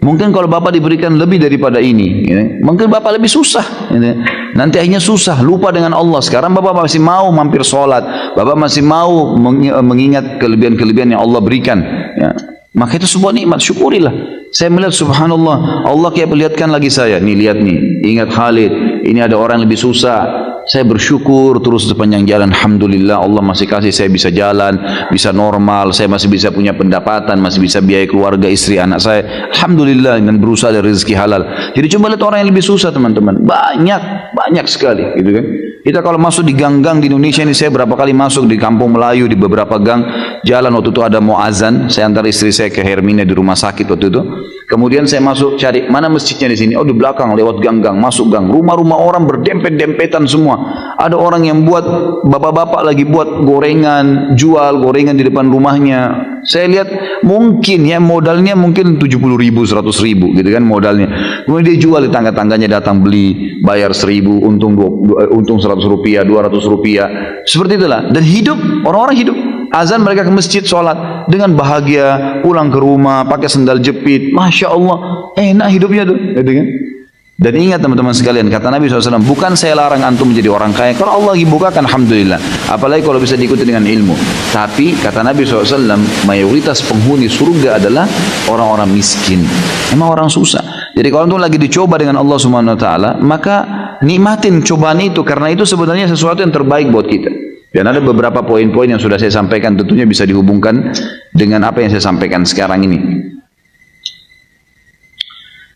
Mungkin kalau Bapak diberikan lebih daripada ini, ya, mungkin Bapak lebih susah. Ya. Nanti akhirnya susah, lupa dengan Allah. Sekarang Bapak masih mau mampir sholat. Bapak masih mau mengingat kelebihan-kelebihan yang Allah berikan. Ya. Maka itu sebuah nikmat, syukurilah. Saya melihat subhanallah, Allah kayak perlihatkan lagi saya. Nih lihat nih, ingat Khalid, ini ada orang yang lebih susah. Saya bersyukur terus sepanjang jalan. Alhamdulillah Allah masih kasih saya bisa jalan, bisa normal, saya masih bisa punya pendapatan, masih bisa biaya keluarga, istri, anak saya. Alhamdulillah, dan berusaha dari rezeki halal. Jadi coba lihat orang yang lebih susah teman-teman. Banyak sekali gitu kan. Kita kalau masuk di gang-gang di Indonesia ini, saya berapa kali masuk di kampung Melayu, di beberapa gang jalan, waktu itu ada mau azan, saya antar istri saya ke Hermina di rumah sakit waktu itu. Kemudian saya masuk cari mana masjidnya di sini. Oh di belakang, lewat gang-gang, masuk gang. Rumah-rumah orang berdempet-dempetan semua. Ada orang yang buat, bapak-bapak lagi buat gorengan, jual gorengan di depan rumahnya. Saya lihat mungkin ya modalnya mungkin 70.000, 100.000 gitu kan modalnya. Kemudian dia jual di tangga-tangganya, datang beli, bayar 1.000, untung 100 rupiah, 200 rupiah. Seperti itulah. Dan hidup, orang-orang hidup. Azan mereka ke masjid, sholat dengan bahagia, pulang ke rumah pakai sendal jepit, masya Allah, enak hidupnya tuh, gitu kan? Dan ingat teman-teman sekalian, kata Nabi SAW, bukan saya larang antum menjadi orang kaya. Kalau Allah lagi bukakan, alhamdulillah. Apalagi kalau bisa diikuti dengan ilmu. Tapi kata Nabi SAW, mayoritas penghuni surga adalah orang-orang miskin, memang orang susah. Jadi kalau antum lagi dicoba dengan Allah Subhanahu Wa Taala, maka nikmatin cobaan itu, karena itu sebenarnya sesuatu yang terbaik buat kita. Dan ada beberapa poin-poin yang sudah saya sampaikan, tentunya bisa dihubungkan dengan apa yang saya sampaikan sekarang ini.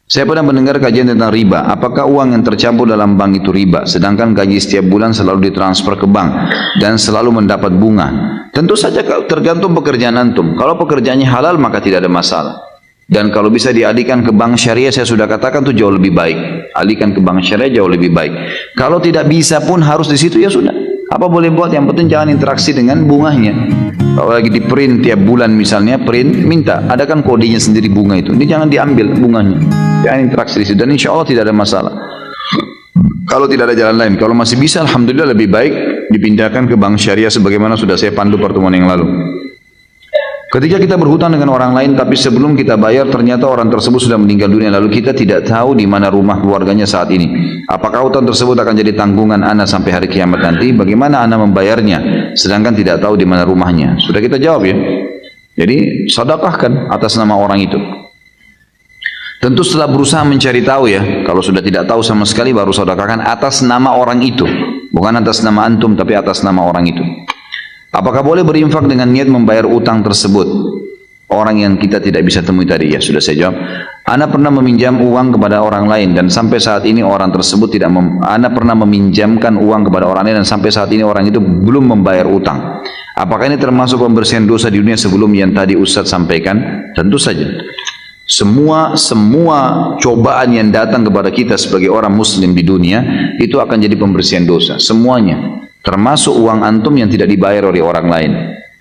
Saya pernah mendengar kajian tentang riba. Apakah uang yang tercampur dalam bank itu riba? Sedangkan gaji setiap bulan selalu ditransfer ke bank dan selalu mendapat bunga. Tentu saja tergantung pekerjaan antum. Kalau pekerjaannya halal maka tidak ada masalah. Dan kalau bisa dialihkan ke bank syariah, saya sudah katakan itu jauh lebih baik. Alihkan ke bank syariah jauh lebih baik. Kalau tidak bisa pun harus di situ, ya sudah. Apa boleh buat, yang penting jangan interaksi dengan bunganya. Kalau lagi di print tiap bulan misalnya, print minta, ada kan kodenya sendiri bunga itu. Ini jangan diambil bunganya. Jangan interaksi di situ, dan insya Allah tidak ada masalah. Kalau tidak ada jalan lain, kalau masih bisa, alhamdulillah lebih baik dipindahkan ke bank syariah sebagaimana sudah saya pandu pertemuan yang lalu. Ketika kita berhutang dengan orang lain, tapi sebelum kita bayar ternyata orang tersebut sudah meninggal dunia, lalu kita tidak tahu di mana rumah keluarganya saat ini. Apakah hutang tersebut akan jadi tanggungan ana sampai hari kiamat nanti? Bagaimana ana membayarnya sedangkan tidak tahu di mana rumahnya? Sudah kita jawab ya. Jadi sedekahkan atas nama orang itu. Tentu setelah berusaha mencari tahu ya. Kalau sudah tidak tahu sama sekali baru sedekahkan atas nama orang itu, bukan atas nama antum tapi atas nama orang itu. Apakah boleh berinfak dengan niat membayar utang tersebut? Orang yang kita tidak bisa temui tadi, ya sudah saya jawab. Ana pernah meminjam uang kepada orang lain dan sampai saat ini orang tersebut tidak Ana pernah meminjamkan uang kepada orang lain dan sampai saat ini orang itu belum membayar utang. Apakah ini termasuk pembersihan dosa di dunia sebelum yang tadi Ustaz sampaikan? Tentu saja. Semua cobaan yang datang kepada kita sebagai orang muslim di dunia itu akan jadi pembersihan dosa, semuanya. Termasuk uang antum yang tidak dibayar oleh orang lain.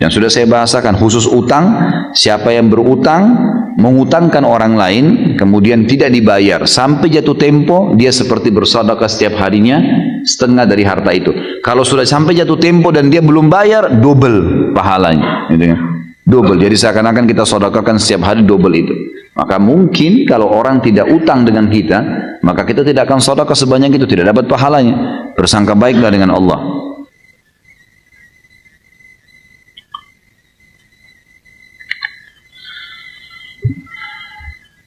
Yang sudah saya bahasakan khusus utang, siapa yang berutang, mengutangkan orang lain, kemudian tidak dibayar, sampai jatuh tempo, dia seperti bersedekah setiap harinya, setengah dari harta itu. Kalau sudah sampai jatuh tempo dan dia belum bayar, double pahalanya. Gitu ya. Double, jadi seakan-akan kita sedekahkan setiap hari double itu. Maka mungkin kalau orang tidak utang dengan kita, maka kita tidak akan sedekah sebanyak itu, tidak dapat pahalanya. Bersangka baiklah dengan Allah.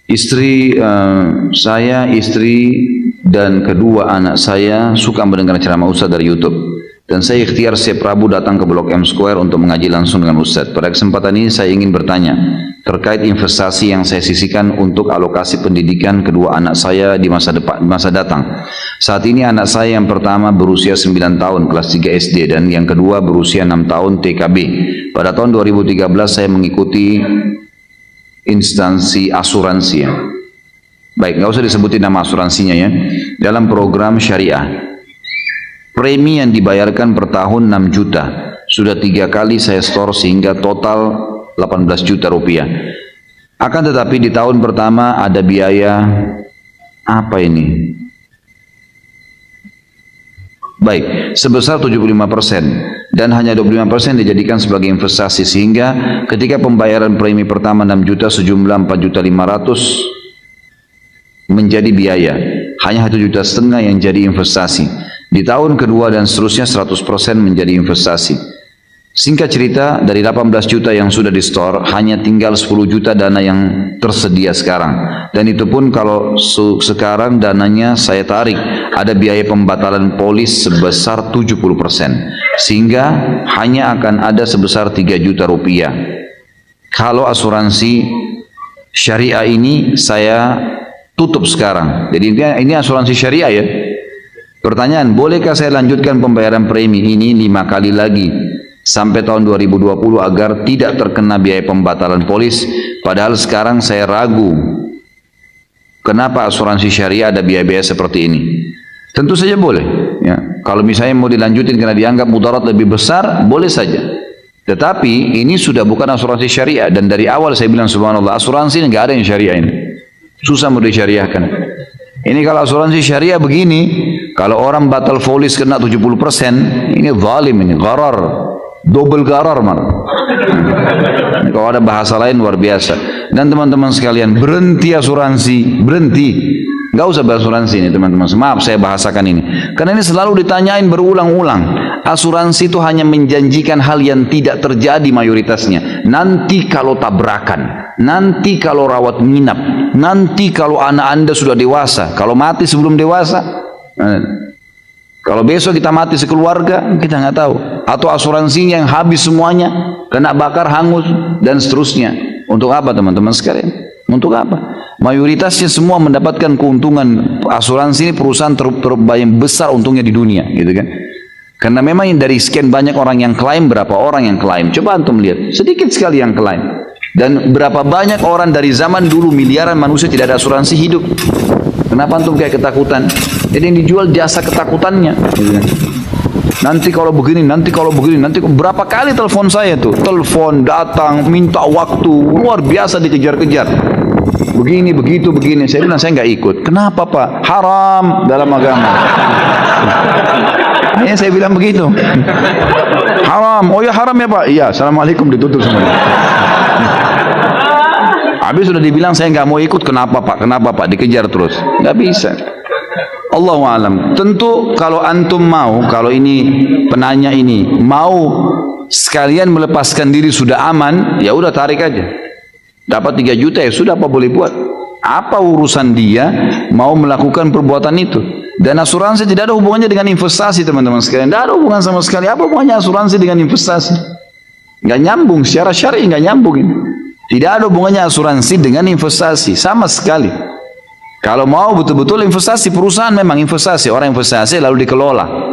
Istri dan kedua anak saya suka mendengar ceramah Ustaz dari YouTube. Dan saya ikhtiar setiap Rabu datang ke Blok M Square untuk mengaji langsung dengan Ustaz. Pada kesempatan ini saya ingin bertanya terkait investasi yang saya sisihkan untuk alokasi pendidikan kedua anak saya di masa datang. Saat ini anak saya yang pertama berusia 9 tahun kelas 3 SD dan yang kedua berusia 6 tahun TKB. Pada tahun 2013 saya mengikuti instansi asuransi ya. Baik, nggak usah disebutin nama asuransinya ya. Dalam program syariah, premi yang dibayarkan per tahun 6 juta. Sudah 3 kali saya store sehingga total 18 juta rupiah. Akan tetapi di tahun pertama ada biaya apa ini? Baik, sebesar 75% dan hanya 25% dijadikan sebagai investasi sehingga ketika pembayaran premi pertama 6 juta sejumlah 4,5 juta menjadi biaya, hanya 1,5 juta yang jadi investasi. Di tahun kedua dan seterusnya 100% menjadi investasi. Singkat cerita, dari 18 juta yang sudah di store hanya tinggal 10 juta dana yang tersedia sekarang. Dan itu pun kalau sekarang dananya saya tarik, ada biaya pembatalan polis sebesar 70%. Sehingga hanya akan ada sebesar 3 juta rupiah. Kalau asuransi syariah ini saya tutup sekarang. Jadi ini asuransi syariah ya. Pertanyaan, bolehkah saya lanjutkan pembayaran premi ini 5 kali lagi sampai tahun 2020 agar tidak terkena biaya pembatalan polis? Padahal sekarang saya ragu kenapa asuransi syariah ada biaya-biaya seperti ini. Tentu saja boleh ya. Kalau misalnya mau dilanjutin karena dianggap mudarat lebih besar, boleh saja. Tetapi ini sudah bukan asuransi syariah. Dan dari awal saya bilang subhanallah, asuransi ini nggak ada yang syariah ini. Susah mau disyariahkan. Ini kalau asuransi syariah begini, kalau orang batal polis kena 70%, ini zalim, ini gharar, double gharar malah. Kalau ada bahasa lain luar biasa. Dan teman-teman sekalian, berhenti asuransi, berhenti. Nggak usah berasuransi ini teman-teman. Maaf saya bahasakan ini. Karena ini selalu ditanyain berulang-ulang. Asuransi itu hanya menjanjikan hal yang tidak terjadi mayoritasnya. Nanti kalau tabrakan, nanti kalau rawat nginap, nanti kalau anak anda sudah dewasa, kalau mati sebelum dewasa, kalau besok kita mati sekeluarga, kita nggak tahu. Atau asuransinya yang habis semuanya, kena bakar, hangus, dan seterusnya. Untuk apa teman-teman sekalian? Untuk apa? Mayoritasnya semua mendapatkan keuntungan. Asuransi ini perusahaan terbayang besar untungnya di dunia, gitu kan? Karena memang dari sekian banyak orang yang klaim, berapa orang yang klaim? Coba antum lihat, sedikit sekali yang klaim. Dan berapa banyak orang dari zaman dulu, miliaran manusia tidak ada asuransi hidup. Kenapa antum kayak ketakutan? Jadi yang dijual jasa ketakutannya, gitu kan? Nanti kalau begini, nanti kalau begini, nanti berapa kali telepon saya tuh, telepon datang minta waktu luar biasa dikejar-kejar. Begini, begitu, begini. Saya bilang saya nggak ikut. Kenapa Pak? Haram dalam agama. Hanya saya bilang begitu. Haram. Oh ya haram ya Pak. Iya. Assalamualaikum, ditutup semuanya. Habis sudah dibilang saya nggak mau ikut. Kenapa Pak? Kenapa Pak? Dikejar terus. Nggak bisa. Allahu alam. Tentu kalau antum mau, kalau ini penanya ini mau sekalian melepaskan diri sudah aman, ya udah tarik aja. Dapat 3 juta ya sudah, apa boleh buat? Apa urusan dia mau melakukan perbuatan itu? Dan asuransi tidak ada hubungannya dengan investasi, teman-teman sekalian. Tidak ada hubungan sama sekali. Apa hubungannya asuransi dengan investasi? Nggak nyambung, secara syar'i nggak nyambung ini. Tidak ada hubungannya asuransi dengan investasi, sama sekali. Kalau mau betul-betul investasi, perusahaan memang investasi, orang investasi lalu dikelola.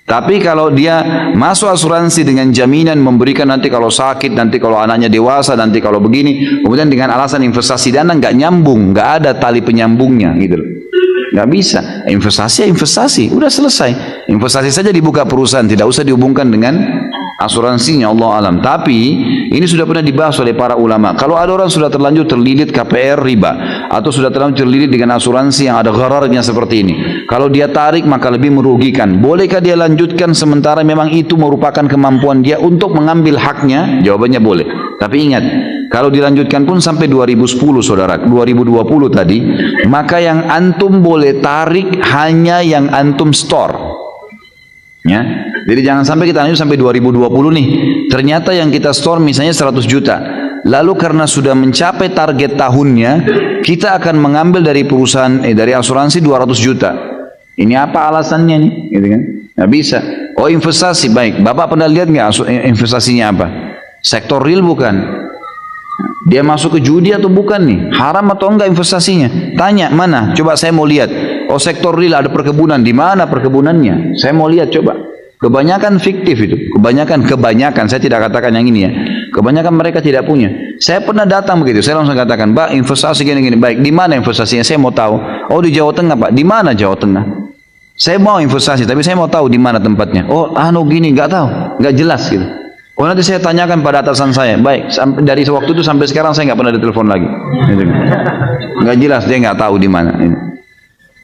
Tapi kalau dia masuk asuransi dengan jaminan memberikan nanti kalau sakit, nanti kalau anaknya dewasa, nanti kalau begini, kemudian dengan alasan investasi dana, nggak nyambung, nggak ada tali penyambungnya, gitu loh. Nggak bisa. Investasi ya investasi, udah selesai. Investasi saja dibuka perusahaan, tidak usah dihubungkan dengan asuransinya, Allah alam. Tapi ini sudah pernah dibahas oleh para ulama. Kalau ada orang sudah terlanjur terlilit KPR riba, atau sudah terlanjur terlilit dengan asuransi yang ada ghararnya seperti ini, kalau dia tarik maka lebih merugikan. Bolehkah dia lanjutkan sementara memang itu merupakan kemampuan dia untuk mengambil haknya? Jawabannya boleh. Tapi ingat, kalau dilanjutkan pun sampai 2010 saudara, 2020 tadi, maka yang antum boleh tarik hanya yang antum store. Ya, jadi jangan sampai kita lanjut sampai 2020 nih. Ternyata yang kita store misalnya 100 juta. Lalu karena sudah mencapai target tahunnya, kita akan mengambil dari perusahaan dari asuransi 200 juta. Ini apa alasannya nih? Gitu kan? Nggak bisa. Oh investasi, baik. Bapak pernah lihat nggak investasinya apa? Sektor real bukan? Dia masuk ke judi atau bukan nih? Haram atau enggak investasinya? Tanya, mana? Coba saya mau lihat. Oh sektor real ada perkebunan, di mana perkebunannya? Saya mau lihat coba. Kebanyakan fiktif itu, kebanyakan. Saya tidak katakan yang ini ya. Kebanyakan mereka tidak punya. Saya pernah datang begitu, saya langsung katakan, Pak investasi gini-gini. Baik, di mana investasinya? Saya mau tahu. Oh di Jawa Tengah Pak. Di mana Jawa Tengah? Saya mau investasi, tapi saya mau tahu di mana tempatnya. Oh gini, nggak tahu, nggak jelas gitu. Oh nanti saya tanyakan pada atasan saya. Baik, dari waktu itu sampai sekarang saya nggak pernah ditelepon lagi. Nggak jelas, dia nggak tahu di mana.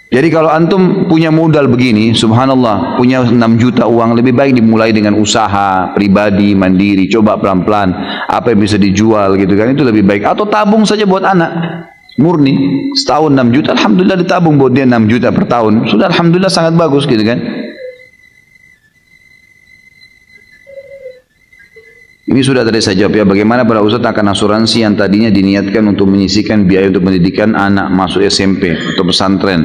Jadi kalau antum punya modal begini, subhanallah, punya 6 juta uang, lebih baik dimulai dengan usaha pribadi, mandiri, coba pelan-pelan, apa yang bisa dijual gitu kan, itu lebih baik. Atau tabung saja buat anak, murni, setahun 6 juta, alhamdulillah ditabung buat dia 6 juta per tahun, sudah alhamdulillah sangat bagus gitu kan. Ini sudah tadi saya jawab ya, bagaimana para ustaz akan asuransi yang tadinya diniatkan untuk menyisihkan biaya untuk pendidikan anak masuk SMP atau pesantren.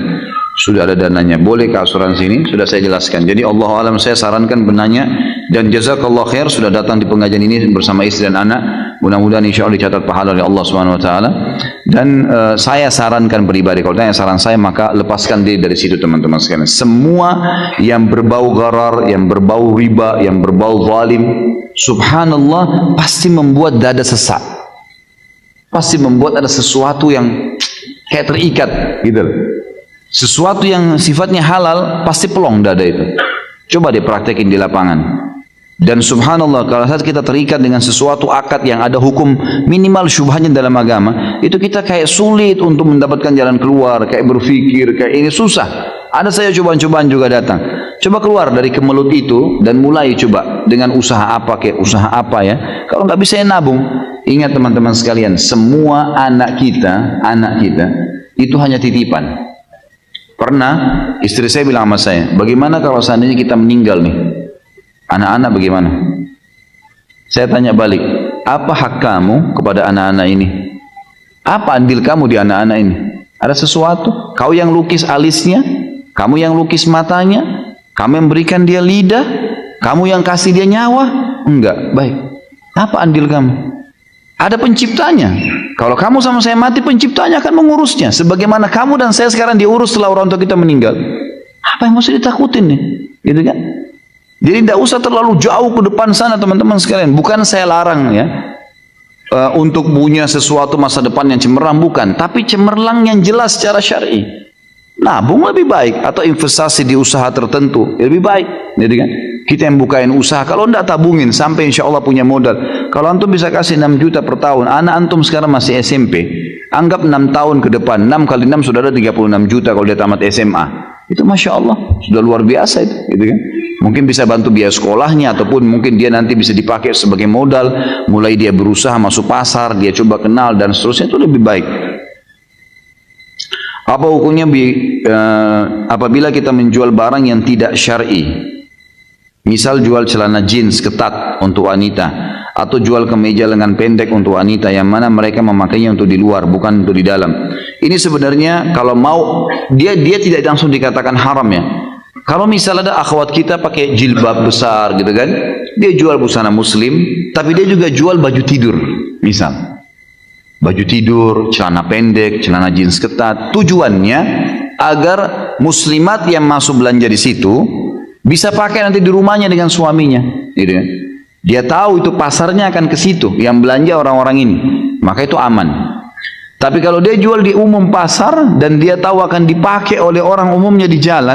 Sudah ada dananya. Boleh ke asuransi ini? Sudah saya jelaskan. Jadi Allah alam saya sarankan benarnya, dan jazakallah khair sudah datang di pengajian ini bersama istri dan anak. Mudah-mudahan insya Allah dicatat pahala oleh Allah Subhanahu Wa Taala. Dan saya sarankan pribadi, kalau tanya saran saya maka lepaskan diri dari situ teman-teman sekalian. Semua yang berbau gharar, yang berbau riba, yang berbau zalim, subhanallah pasti membuat dada sesak. Pasti membuat ada sesuatu yang kayak terikat gitu. Sesuatu yang sifatnya halal pasti pelong dada itu. Coba dipraktekin di lapangan. Dan subhanallah kalau saat kita terikat dengan sesuatu akad yang ada hukum minimal syubhanya dalam agama, itu kita kayak sulit untuk mendapatkan jalan keluar, kayak berpikir, kayak ini susah. Ada saya cobaan-cobaan juga datang. Coba keluar dari kemelut itu dan mulai coba dengan usaha apa, kayak usaha apa ya. Kalau nggak bisa ya nabung. Ingat teman-teman sekalian, semua anak kita itu hanya titipan. Pernah istri saya bilang sama saya, bagaimana kalau seandainya kita meninggal nih, anak-anak bagaimana? Saya tanya balik, apa hak kamu kepada anak-anak ini? Apa andil kamu di anak-anak ini? Ada sesuatu? Kau yang lukis alisnya, kamu yang lukis matanya, kamu yang berikan dia lidah, kamu yang kasih dia nyawa? Enggak, baik. Apa andil kamu? Ada penciptanya. Kalau kamu sama saya mati, penciptanya akan mengurusnya. Sebagaimana kamu dan saya sekarang diurus setelah orang tua kita meninggal. Apa yang mesti ditakutin nih? Gitu kan? Jadi tidak usah terlalu jauh ke depan sana teman-teman sekalian. Bukan saya larang ya. Untuk punya sesuatu masa depan yang cemerlang, bukan. Tapi cemerlang yang jelas secara syar'i. Nabung lebih baik. Atau investasi di usaha tertentu. Lebih baik. Jadi kan? Kita yang bukain usaha, kalau tidak tabungin sampai insya Allah punya modal. Kalau antum bisa kasih 6 juta per tahun, anak antum sekarang masih SMP, anggap 6 tahun ke depan, 6 kali 6 sudah ada 36 juta kalau dia tamat SMA. Itu Masya Allah, sudah luar biasa itu, gitu kan? Mungkin bisa bantu biaya sekolahnya, ataupun mungkin dia nanti bisa dipakai sebagai modal, mulai dia berusaha masuk pasar, dia coba kenal dan seterusnya, itu lebih baik. Apa hukumnya apabila kita menjual barang yang tidak syar'i? Misal jual celana jeans ketat untuk wanita, atau jual kemeja lengan pendek untuk wanita yang mana mereka memakainya untuk di luar, bukan untuk di dalam. Ini sebenarnya kalau mau dia tidak langsung dikatakan haram ya. Kalau misal ada akhwat kita pakai jilbab besar gitu kan, dia jual busana muslim, tapi dia juga jual baju tidur, misal baju tidur, celana pendek, celana jeans ketat. Tujuannya agar muslimat yang masuk belanja di situ bisa pakai nanti di rumahnya dengan suaminya, gitu kan? Dia tahu itu pasarnya akan ke situ, yang belanja orang-orang ini, maka itu aman. Tapi kalau dia jual di umum pasar dan dia tahu akan dipakai oleh orang umumnya di jalan,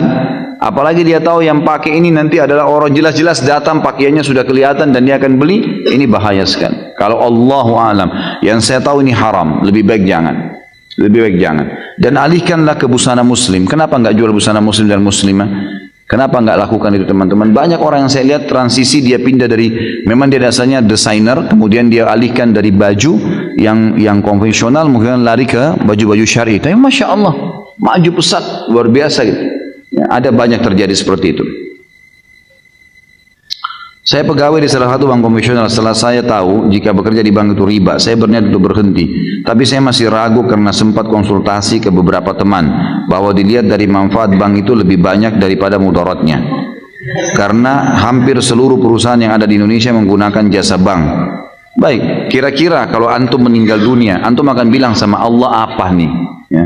apalagi dia tahu yang pakai ini nanti adalah orang jelas-jelas datang pakaiannya sudah kelihatan dan dia akan beli, ini bahaya sekali. Kalau Allahu alam, yang saya tahu ini haram, lebih baik jangan. Lebih baik jangan. Dan alihkanlah ke busana muslim. Kenapa enggak jual busana muslim dan muslimah? Kenapa enggak lakukan itu teman-teman? Banyak orang yang saya lihat transisi dia pindah dari, memang dia dasarnya desainer, kemudian dia alihkan dari baju yang konvensional, mungkin lari ke baju-baju syar'i. Tapi Masya Allah, maju pesat, luar biasa gitu. Ya, ada banyak terjadi seperti itu. Saya pegawai di salah satu bank konvensional. Setelah saya tahu jika bekerja di bank itu riba, saya berniat untuk berhenti. Tapi saya masih ragu karena sempat konsultasi ke beberapa teman bahwa dilihat dari manfaat bank itu lebih banyak daripada mudaratnya. Karena hampir seluruh perusahaan yang ada di Indonesia menggunakan jasa bank. Baik, kira-kira kalau antum meninggal dunia, antum akan bilang sama Allah apa nih? Ya.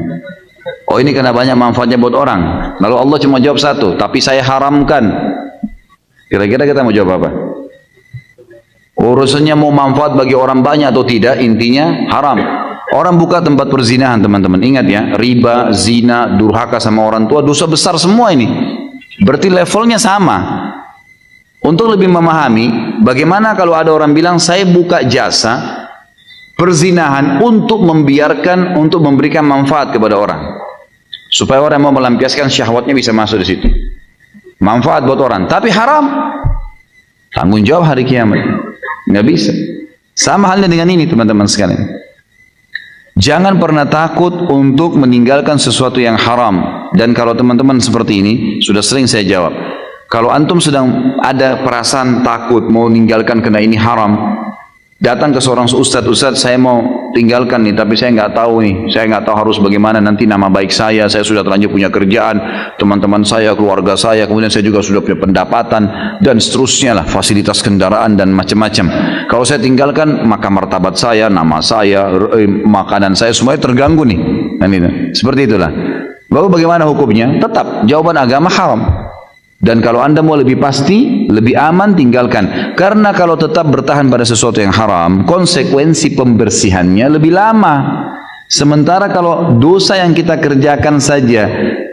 Oh, ini karena banyak manfaatnya buat orang. Lalu Allah cuma jawab satu, tapi saya haramkan. Kira-kira kita mau jawab apa? Urusannya mau manfaat bagi orang banyak atau tidak, intinya haram. Orang buka tempat perzinahan teman-teman, ingat ya, riba, zina, durhaka sama orang tua, dosa besar semua ini. Berarti levelnya sama. Untuk lebih memahami, bagaimana kalau ada orang bilang saya buka jasa perzinahan untuk membiarkan, untuk memberikan manfaat kepada orang, supaya orang mau melampiaskan syahwatnya bisa masuk di situ. Manfaat buat orang, tapi haram. Tanggung jawab hari kiamat. Nggak bisa. Sama halnya dengan ini teman-teman sekalian. Jangan pernah takut untuk meninggalkan sesuatu yang haram. Dan kalau teman-teman seperti ini, sudah sering saya jawab. Kalau antum sedang ada perasaan takut mau meninggalkan karena ini haram, datang ke seorang ustadz, saya mau tinggalkan nih, tapi saya nggak tahu nih, saya nggak tahu harus bagaimana nanti nama baik saya sudah terlanjur punya kerjaan, teman-teman saya, keluarga saya, kemudian saya juga sudah punya pendapatan, dan seterusnya lah, fasilitas kendaraan dan macam-macam. Kalau saya tinggalkan, maka martabat saya, nama saya, makanan saya, semuanya terganggu nih. Dan itu, seperti itulah. Lalu bagaimana hukumnya? Tetap, jawaban agama haram. Dan kalau anda mau lebih pasti, lebih aman, tinggalkan. Karena kalau tetap bertahan pada sesuatu yang haram, konsekuensi pembersihannya lebih lama. Sementara kalau dosa yang kita kerjakan saja,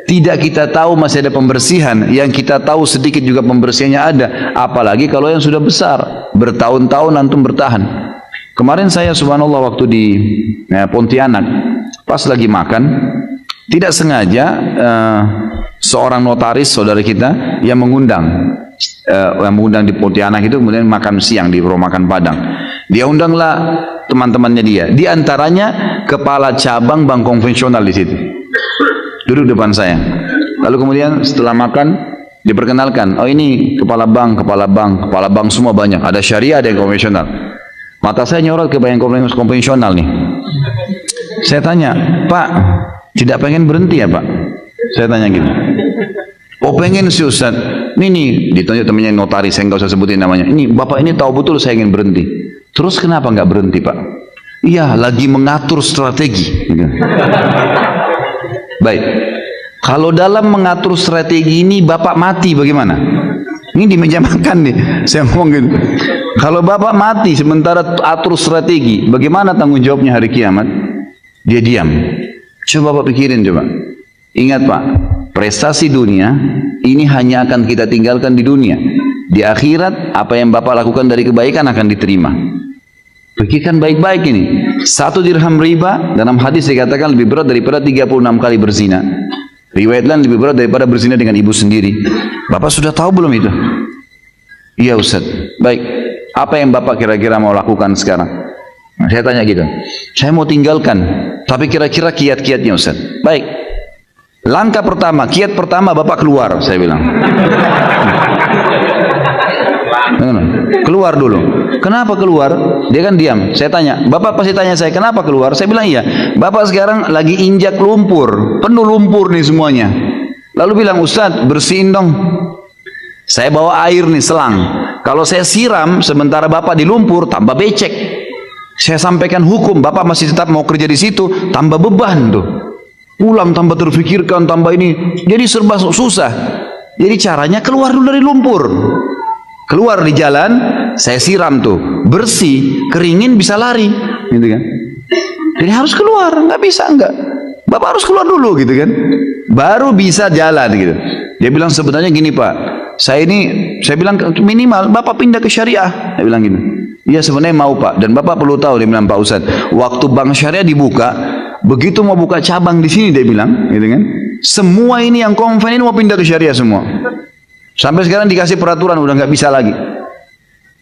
tidak kita tahu masih ada pembersihan, yang kita tahu sedikit juga pembersihannya ada. Apalagi kalau yang sudah besar, bertahun-tahun antum bertahan. Kemarin saya subhanallah waktu di Pontianak, pas lagi makan, tidak sengaja seorang notaris saudara kita yang mengundang di Pontianak itu, kemudian makan siang di rumah makan Padang. Dia undanglah teman-temannya dia. Di antaranya kepala cabang bank konvensional di situ. Duduk depan saya. Lalu kemudian setelah makan diperkenalkan, oh ini kepala bank semua banyak. Ada syariah, ada yang konvensional. Mata saya nyorot ke bank konvensional nih. Saya tanya, Pak, tidak pengen berhenti ya Pak? Saya tanya gitu. Oh pengen sih Ustaz. Ini ditunjuk temannya notaris, saya nggak usah sebutin namanya. Ini bapak ini tahu betul saya ingin berhenti. Terus kenapa nggak berhenti Pak? Iya, lagi mengatur strategi. Baik. Kalau dalam mengatur strategi ini bapak mati bagaimana? Ini di meja makan nih, saya ngomong gitu. Kalau bapak mati sementara atur strategi, bagaimana tanggung jawabnya hari kiamat? Dia diam. Coba bapak pikirin coba. Ingat pak, prestasi dunia ini hanya akan kita tinggalkan di dunia. Di akhirat, apa yang bapak lakukan dari kebaikan akan diterima. Pikirkan baik-baik ini. 1 dirham riba, dalam hadis dikatakan lebih berat daripada 36 kali berzina. Riwayat lain lebih berat daripada berzina dengan ibu sendiri. Bapak sudah tahu belum itu? Iya Ustaz. Baik. Apa yang bapak kira-kira mau lakukan sekarang? Nah, saya tanya gitu. Saya mau tinggalkan. Tapi kira-kira kiat-kiatnya Ustaz. Baik. Langkah pertama, kiat pertama bapak keluar. Saya bilang. Keluar dulu. Kenapa keluar? Dia kan diam. Saya tanya, bapak pasti tanya saya, kenapa keluar? Saya bilang iya. Bapak sekarang lagi injak lumpur, penuh lumpur nih semuanya. Lalu bilang, Ustaz bersihin dong. Saya bawa air nih selang. Kalau saya siram sementara bapak di lumpur, tambah becek. Saya sampaikan hukum, bapak masih tetap mau kerja di situ, tambah beban tuh. Pulang tambah terfikirkan, tambah ini. Jadi serba susah. Jadi caranya keluar dulu dari lumpur. Keluar di jalan, saya siram tuh, bersih, keringin bisa lari, gitu kan? Jadi harus keluar, nggak bisa enggak. Bapak harus keluar dulu, gitu kan? Baru bisa jalan, gitu. Dia bilang sebenarnya gini Pak, saya bilang minimal Bapak pindah ke syariah, dia bilang gini. Iya sebenarnya mau Pak, dan Bapak perlu tahu, dia bilang Pak Ustaz, waktu bank syariah dibuka, begitu mau buka cabang di sini dia bilang, gitu kan? Semua ini yang konven ini mau pindah ke syariah semua. Sampai sekarang dikasih peraturan udah nggak bisa lagi.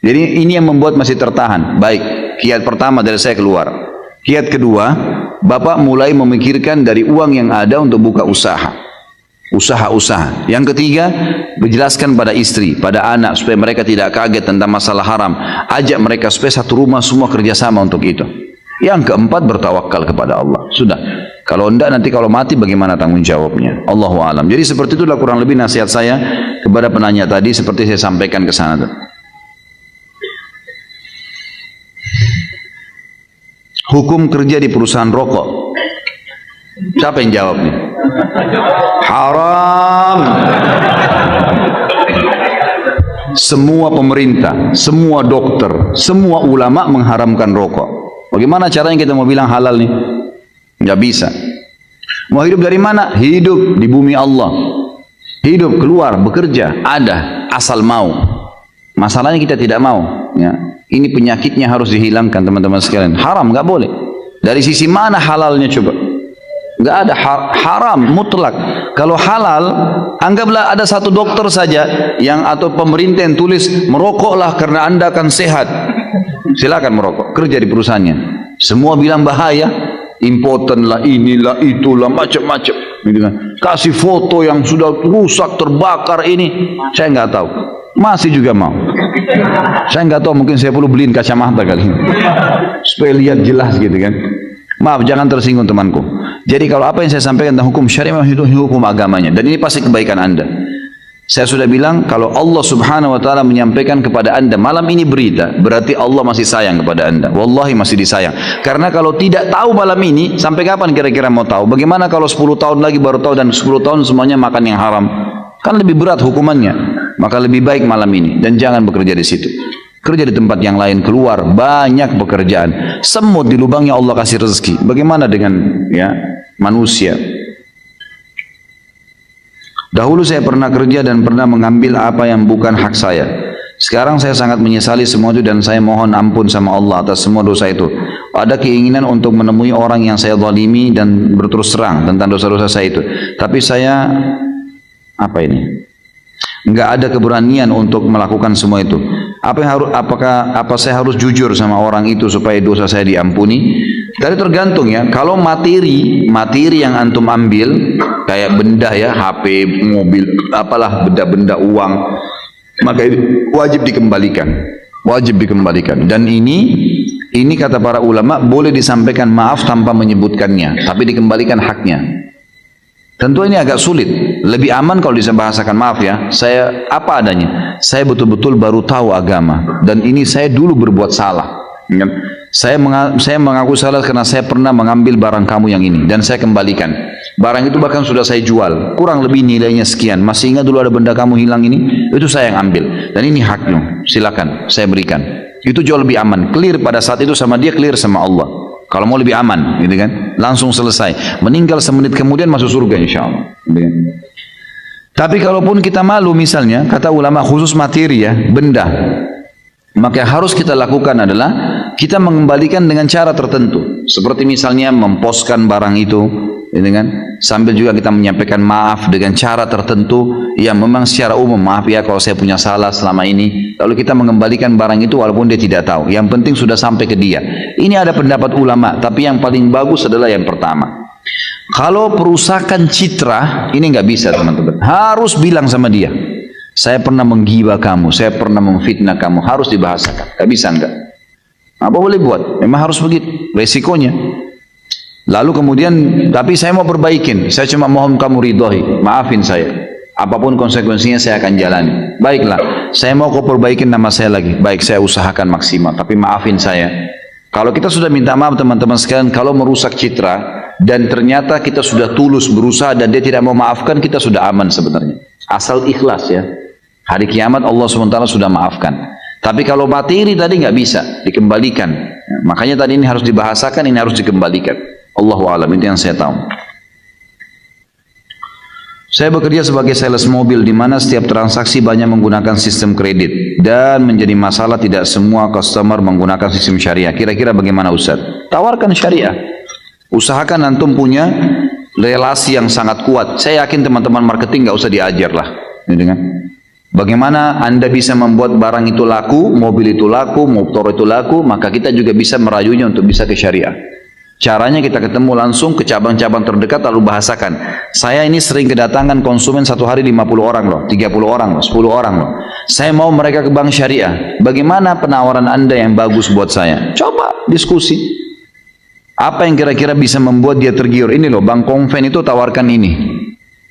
Jadi ini yang membuat masih tertahan. Baik, kiat pertama dari saya keluar. Kiat kedua, Bapak mulai memikirkan dari uang yang ada untuk buka usaha. Usaha-usaha. Yang ketiga, menjelaskan pada istri, pada anak supaya mereka tidak kaget tentang masalah haram. Ajak mereka supaya satu rumah semua kerjasama untuk itu. Yang keempat, bertawakal kepada Allah. Sudah. Kalau enggak nanti kalau mati bagaimana tanggung jawabnya? Allahu a'lam. Jadi seperti itulah kurang lebih nasihat saya kepada penanya tadi seperti saya sampaikan ke sana. Hukum kerja di perusahaan rokok. Siapa yang jawab nih? Haram. Semua pemerintah, semua dokter, semua ulama mengharamkan rokok. Bagaimana caranya kita mau bilang halal nih? Nggak bisa. Mau hidup dari mana? Hidup di bumi Allah. Hidup keluar bekerja ada asal mau. Masalahnya kita tidak mau. Ya. Ini penyakitnya harus dihilangkan teman-teman sekalian. Haram nggak boleh. Dari sisi mana halalnya coba? Nggak ada haram mutlak. Kalau halal, anggaplah ada satu dokter saja yang atau pemerintah yang tulis merokoklah karena anda akan sehat. Silakan merokok. Kerja di perusahaannya. Semua bilang bahaya. Impoten lah, inilah, itulah, macam-macam. Gitu kan. Kasih foto yang sudah rusak, terbakar ini. Saya nggak tahu. Masih juga mau. Saya nggak tahu, mungkin saya perlu beliin kacamata kali ini. Supaya lihat jelas gitu kan. Maaf, jangan tersinggung temanku. Jadi kalau apa yang saya sampaikan tentang hukum syariah itu hukum agamanya. Dan ini pasti kebaikan anda. Saya sudah bilang kalau Allah subhanahu wa ta'ala menyampaikan kepada anda malam ini berita, berarti Allah masih sayang kepada anda. Wallahi masih disayang. Karena kalau tidak tahu malam ini, sampai kapan kira-kira mau tahu? Bagaimana kalau 10 tahun lagi baru tahu dan 10 tahun semuanya makan yang haram? Kan lebih berat hukumannya. Maka lebih baik malam ini. Dan jangan bekerja di situ. Kerja di tempat yang lain, keluar. Banyak pekerjaan. Semut di lubangnya Allah kasih rezeki. Bagaimana dengan ya manusia? Dahulu saya pernah kerja dan pernah mengambil apa yang bukan hak saya. Sekarang saya sangat menyesali semua itu dan saya mohon ampun sama Allah atas semua dosa itu. Ada keinginan untuk menemui orang yang saya zalimi dan berterus terang tentang dosa-dosa saya itu. Tapi saya nggak ada keberanian untuk melakukan semua itu. Apa saya harus jujur sama orang itu supaya dosa saya diampuni? Dari tergantung ya. Kalau materi yang antum ambil kayak benda ya, HP, mobil, apalah benda-benda uang, maka itu wajib dikembalikan. Wajib dikembalikan. Dan ini kata para ulama boleh disampaikan maaf tanpa menyebutkannya, tapi dikembalikan haknya. Tentu ini agak sulit. Lebih aman kalau bisa bahasakan maaf ya. Saya apa adanya. Saya betul-betul baru tahu agama dan ini saya dulu berbuat salah. Saya mengaku salah karena saya pernah mengambil barang kamu yang ini dan saya kembalikan. Barang itu bahkan sudah saya jual, kurang lebih nilainya sekian. Masih ingat dulu ada benda kamu hilang ini? Itu saya yang ambil. Dan ini haknya, silakan saya berikan. Itu jauh lebih aman. Clear pada saat itu sama dia, clear sama Allah. Kalau mau lebih aman, gitu kan? Langsung selesai. Meninggal semenit kemudian masuk surga insya Allah. Gitu kan? Tapi kalaupun kita malu misalnya, kata ulama khusus materi ya, benda. Maka yang harus kita lakukan adalah kita mengembalikan dengan cara tertentu. Seperti misalnya memposkan barang itu, gitu kan? Sambil juga kita menyampaikan maaf dengan cara tertentu yang memang secara umum, maaf ya kalau saya punya salah selama ini. Lalu kita mengembalikan barang itu walaupun dia tidak tahu. Yang penting sudah sampai ke dia. Ini ada pendapat ulama, tapi yang paling bagus adalah yang pertama. Kalau perusakan citra, ini nggak bisa teman-teman. Harus bilang sama dia. Saya pernah menggibah kamu, saya pernah memfitnah kamu, harus dibahasakan. Gak bisa enggak? Apa boleh buat? Memang harus begitu, resikonya. Lalu kemudian, tapi saya mau perbaikin, saya cuma mohon kamu ridhoi, maafin saya. Apapun konsekuensinya saya akan jalani. Baiklah, saya mau kau perbaikin nama saya lagi. Baik, saya usahakan maksimal, tapi maafin saya. Kalau kita sudah minta maaf teman-teman sekalian, kalau merusak citra, dan ternyata kita sudah tulus berusaha dan dia tidak mau maafkan, kita sudah aman sebenarnya. Asal ikhlas ya. Hari kiamat Allah SWT sudah maafkan. Tapi kalau materi tadi nggak bisa dikembalikan. Ya, makanya tadi ini harus dibahasakan, ini harus dikembalikan. Allahu a'lam, itu yang saya tahu. Saya bekerja sebagai sales mobil di mana setiap transaksi banyak menggunakan sistem kredit dan menjadi masalah tidak semua customer menggunakan sistem syariah. Kira-kira bagaimana Ustaz? Tawarkan syariah. Usahakan antum punya relasi yang sangat kuat. Saya yakin teman-teman marketing nggak usah diajar lah. Gitu kan? Bagaimana Anda bisa membuat barang itu laku, mobil itu laku, motor itu laku, maka kita juga bisa merayunya untuk bisa ke syariah. Caranya kita ketemu langsung ke cabang-cabang terdekat lalu bahasakan. Saya ini sering kedatangan konsumen satu hari 50 orang loh, 30 orang loh, 10 orang loh. Saya mau mereka ke bank syariah. Bagaimana penawaran Anda yang bagus buat saya? Coba diskusi. Apa yang kira-kira bisa membuat dia tergiur? Ini loh, bank konven itu tawarkan ini.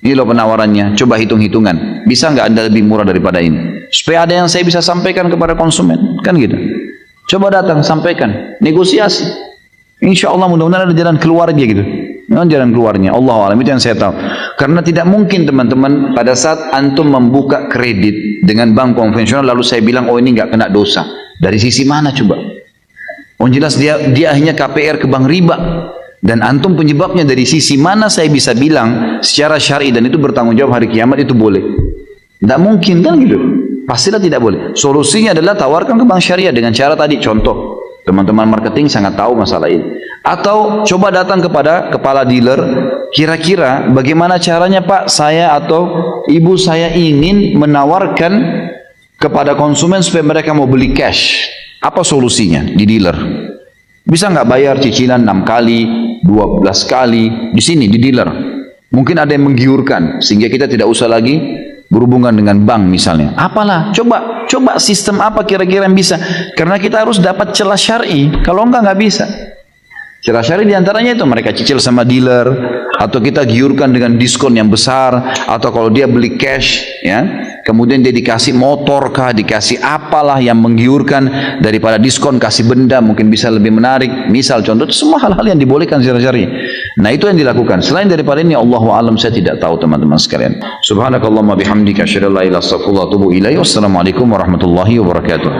Ini loh penawarannya, coba hitung-hitungan. Bisa nggak Anda lebih murah daripada ini? Supaya ada yang saya bisa sampaikan kepada konsumen. Kan gitu. Coba datang, sampaikan. Negosiasi. Insya Allah mudah-mudahan ada jalan keluarnya gitu. Memang jalan keluarnya. Allah alam, itu yang saya tahu. Karena tidak mungkin teman-teman pada saat antum membuka kredit dengan bank konvensional lalu saya bilang, oh ini nggak kena dosa. Dari sisi mana coba? Oh jelas dia akhirnya KPR ke bank riba. Dan antum penyebabnya dari sisi mana saya bisa bilang secara syar'i dan itu bertanggung jawab hari kiamat itu boleh? Tidak mungkin kan gitu? Pastilah tidak boleh. Solusinya adalah tawarkan ke bank syariah dengan cara tadi. Contoh, teman-teman marketing sangat tahu masalah ini. Atau coba datang kepada kepala dealer, kira-kira bagaimana caranya Pak, saya atau ibu saya ingin menawarkan kepada konsumen supaya mereka mau beli cash. Apa solusinya di dealer? Bisa nggak bayar cicilan 6 kali, 12 kali di sini di dealer? Mungkin ada yang menggiurkan sehingga kita tidak usah lagi berhubungan dengan bank misalnya. Apalah, coba sistem apa kira-kira yang bisa? Karena kita harus dapat celah syar'i. Kalau nggak bisa. Celah syar'i diantaranya itu mereka cicil sama dealer, atau kita giurkan dengan diskon yang besar, atau kalau dia beli cash, ya, kemudian dia dikasih motor kah, dikasih apalah yang menggiurkan daripada diskon kasih benda mungkin bisa lebih menarik. Misal contoh, semua hal-hal yang dibolehkan secara syar'i. Nah itu yang dilakukan. Selain daripada ini, Allahu a'lam, saya tidak tahu teman-teman sekalian. Subhanakallahumma bihamdika asyhadu an la ilaha illa anta astaghfiruka wa atubu ilaik. Wassalamualaikum warahmatullahi wabarakatuh.